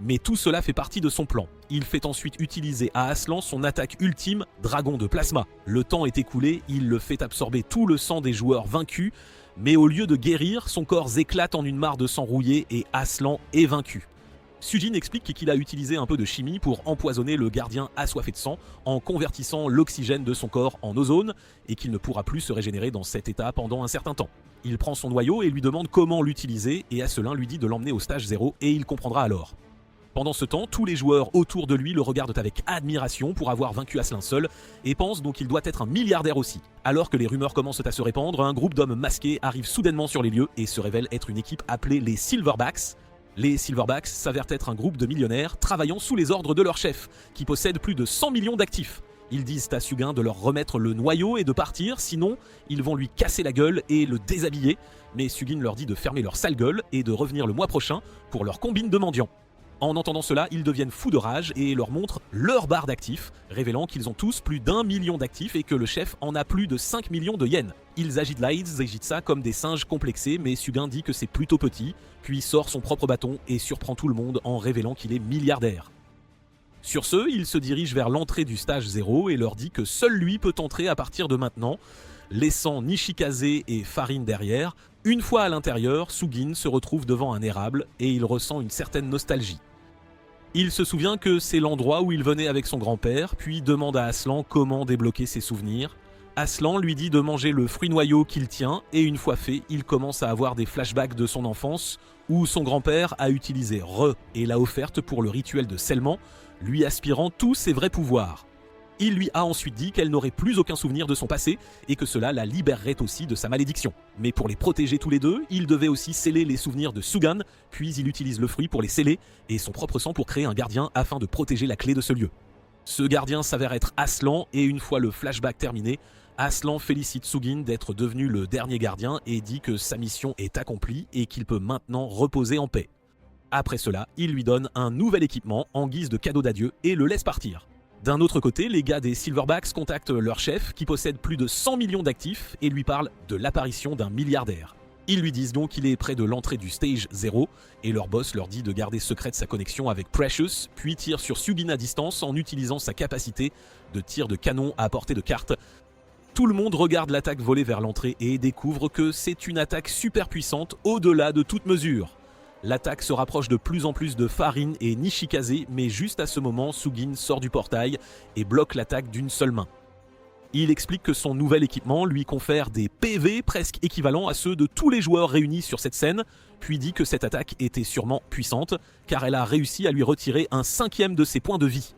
Mais tout cela fait partie de son plan. Il fait ensuite utiliser à Aslan son attaque ultime, Dragon de Plasma. Le temps est écoulé, il le fait absorber tout le sang des joueurs vaincus, mais au lieu de guérir, son corps éclate en une mare de sang rouillé et Aslan est vaincu. Sugin explique qu'il a utilisé un peu de chimie pour empoisonner le gardien assoiffé de sang en convertissant l'oxygène de son corps en ozone et qu'il ne pourra plus se régénérer dans cet état pendant un certain temps. Il prend son noyau et lui demande comment l'utiliser et Asselin lui dit de l'emmener au stage 0 et il comprendra alors. Pendant ce temps, tous les joueurs autour de lui le regardent avec admiration pour avoir vaincu Asselin seul et pensent donc qu'il doit être un milliardaire aussi. Alors que les rumeurs commencent à se répandre, un groupe d'hommes masqués arrive soudainement sur les lieux et se révèle être une équipe appelée les Silverbacks. Les Silverbacks s'avèrent être un groupe de millionnaires travaillant sous les ordres de leur chef, qui possède plus de 100 millions d'actifs. Ils disent à Sugin de leur remettre le noyau et de partir, sinon ils vont lui casser la gueule et le déshabiller. Mais Sugin leur dit de fermer leur sale gueule et de revenir le mois prochain pour leur combine de mendiants. En entendant cela, ils deviennent fous de rage et leur montrent leur barre d'actifs, révélant qu'ils ont tous plus d'1 million d'actifs et que le chef en a plus de 5 millions de yens. Ils agitent ça comme des singes complexés, mais Sugin dit que c'est plutôt petit, puis sort son propre bâton et surprend tout le monde en révélant qu'il est milliardaire. Sur ce, il se dirige vers l'entrée du stage 0 et leur dit que seul lui peut entrer à partir de maintenant, laissant Nishikaze et Farin derrière. Une fois à l'intérieur, Sugin se retrouve devant un érable et il ressent une certaine nostalgie. Il se souvient que c'est l'endroit où il venait avec son grand-père, puis demande à Aslan comment débloquer ses souvenirs. Aslan lui dit de manger le fruit noyau qu'il tient, et une fois fait, il commence à avoir des flashbacks de son enfance, où son grand-père a utilisé Re et l'a offerte pour le rituel de scellement, lui aspirant tous ses vrais pouvoirs. Il lui a ensuite dit qu'elle n'aurait plus aucun souvenir de son passé et que cela la libérerait aussi de sa malédiction. Mais pour les protéger tous les deux, il devait aussi sceller les souvenirs de Sugin, puis il utilise le fruit pour les sceller et son propre sang pour créer un gardien afin de protéger la clé de ce lieu. Ce gardien s'avère être Aslan et une fois le flashback terminé, Aslan félicite Sugin d'être devenu le dernier gardien et dit que sa mission est accomplie et qu'il peut maintenant reposer en paix. Après cela, il lui donne un nouvel équipement en guise de cadeau d'adieu et le laisse partir. D'un autre côté, les gars des Silverbacks contactent leur chef qui possède plus de 100 millions d'actifs et lui parlent de l'apparition d'un milliardaire. Ils lui disent donc qu'il est près de l'entrée du Stage 0 et leur boss leur dit de garder secrète sa connexion avec Precious, puis tire sur Sugin à distance en utilisant sa capacité de tir de canon à portée de carte. Tout le monde regarde l'attaque volée vers l'entrée et découvre que c'est une attaque super puissante au-delà de toute mesure. L'attaque se rapproche de plus en plus de Farin et Nishikaze, mais juste à ce moment, Sugin sort du portail et bloque l'attaque d'une seule main. Il explique que son nouvel équipement lui confère des PV presque équivalents à ceux de tous les joueurs réunis sur cette scène, puis dit que cette attaque était sûrement puissante, car elle a réussi à lui retirer un 5e de ses points de vie.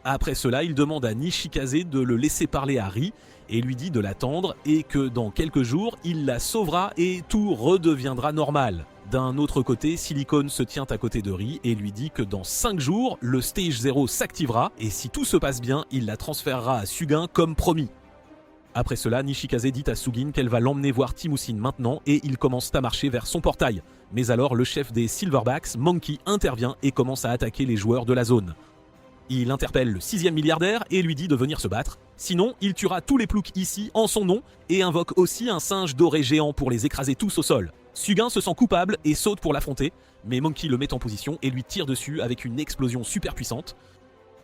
Après cela, il demande à Nishikaze de le laisser parler à Ri et lui dit de l'attendre et que dans quelques jours, il la sauvera et tout redeviendra normal. D'un autre côté, Silicone se tient à côté de Ri et lui dit que dans 5 jours, le Stage 0 s'activera et si tout se passe bien, il la transférera à Sugin comme promis. Après cela, Nishikaze dit à Sugin qu'elle va l'emmener voir Timousin maintenant et ils commencent à marcher vers son portail. Mais alors, le chef des Silverbacks, Monkey, intervient et commence à attaquer les joueurs de la zone. Il interpelle le 6e milliardaire et lui dit de venir se battre. Sinon, il tuera tous les ploucs ici en son nom et invoque aussi un singe doré géant pour les écraser tous au sol. Sugin se sent coupable et saute pour l'affronter, mais Monkey le met en position et lui tire dessus avec une explosion super puissante.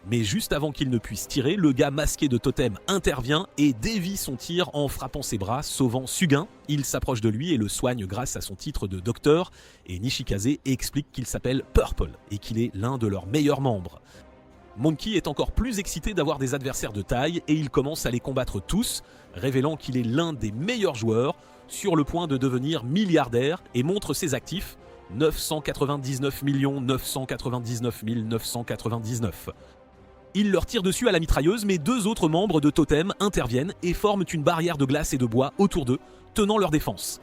Mais juste avant qu'il ne puisse tirer, le gars masqué de totem intervient et dévie son tir en frappant ses bras, sauvant Sugin. Il s'approche de lui et le soigne grâce à son titre de docteur, et Nishikaze explique qu'il s'appelle Purple et qu'il est l'un de leurs meilleurs membres. Monkey est encore plus excité d'avoir des adversaires de taille et il commence à les combattre tous, révélant qu'il est l'un des meilleurs joueurs, sur le point de devenir milliardaire et montre ses actifs, 999 999 999. Il leur tire dessus à la mitrailleuse, mais 2 autres membres de Totem interviennent et forment une barrière de glace et de bois autour d'eux, tenant leur défense.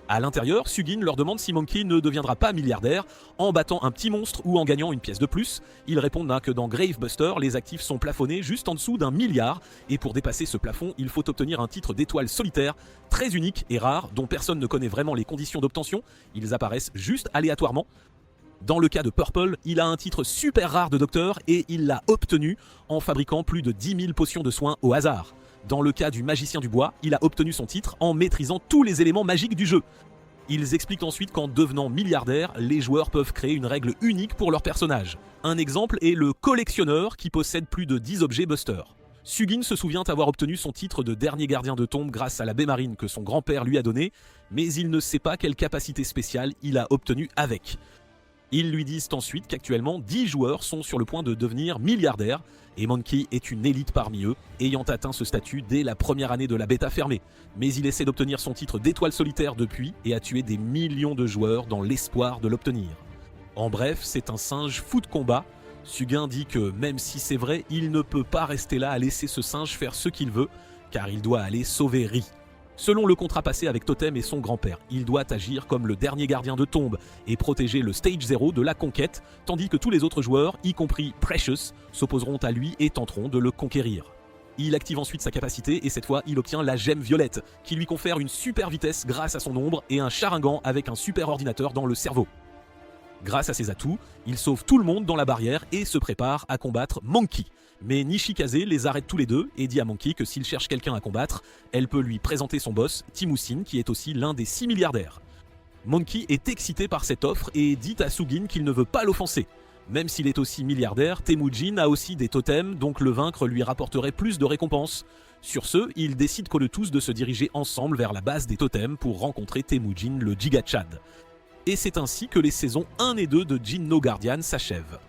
À l'intérieur, Sugin leur demande si Monkey ne deviendra pas milliardaire en battant un petit monstre ou en gagnant une pièce de plus. Ils répondent que dans Gravebuster, les actifs sont plafonnés juste en dessous d'1 milliard et pour dépasser ce plafond, il faut obtenir un titre d'étoile solitaire très unique et rare dont personne ne connaît vraiment les conditions d'obtention. Ils apparaissent juste aléatoirement. Dans le cas de Purple, il a un titre super rare de docteur et il l'a obtenu en fabriquant plus de 10 000 potions de soins au hasard. Dans le cas du magicien du bois, il a obtenu son titre en maîtrisant tous les éléments magiques du jeu. Ils expliquent ensuite qu'en devenant milliardaires, les joueurs peuvent créer une règle unique pour leur personnage. Un exemple est le collectionneur qui possède plus de 10 objets Buster. Sugin se souvient avoir obtenu son titre de dernier gardien de tombe grâce à la baie marine que son grand-père lui a donnée, mais il ne sait pas quelle capacité spéciale il a obtenue avec. Ils lui disent ensuite qu'actuellement 10 joueurs sont sur le point de devenir milliardaires et Monkey est une élite parmi eux, ayant atteint ce statut dès la première année de la bêta fermée. Mais il essaie d'obtenir son titre d'étoile solitaire depuis et a tué des millions de joueurs dans l'espoir de l'obtenir. En bref, c'est un singe fou de combat. Sugin dit que même si c'est vrai, il ne peut pas rester là à laisser ce singe faire ce qu'il veut, car il doit aller sauver Ri. Selon le contrat passé avec Totem et son grand-père, il doit agir comme le dernier gardien de tombe et protéger le Stage 0 de la conquête, tandis que tous les autres joueurs, y compris Precious, s'opposeront à lui et tenteront de le conquérir. Il active ensuite sa capacité et cette fois il obtient la gemme violette, qui lui confère une super vitesse grâce à son ombre et un Sharingan avec un super ordinateur dans le cerveau. Grâce à ses atouts, il sauve tout le monde dans la barrière et se prépare à combattre Monkey. Mais Nishikaze les arrête tous les deux et dit à Monkey que s'il cherche quelqu'un à combattre, elle peut lui présenter son boss, Timousin, qui est aussi l'un des 6 milliardaires. Monkey est excité par cette offre et dit à Sugin qu'il ne veut pas l'offenser. Même s'il est aussi milliardaire, Temujin a aussi des totems, donc le vaincre lui rapporterait plus de récompenses. Sur ce, ils décident tous de se diriger ensemble vers la base des totems pour rencontrer Temujin le Giga Chad. Et c'est ainsi que les saisons 1 et 2 de Jin no Guardian s'achèvent.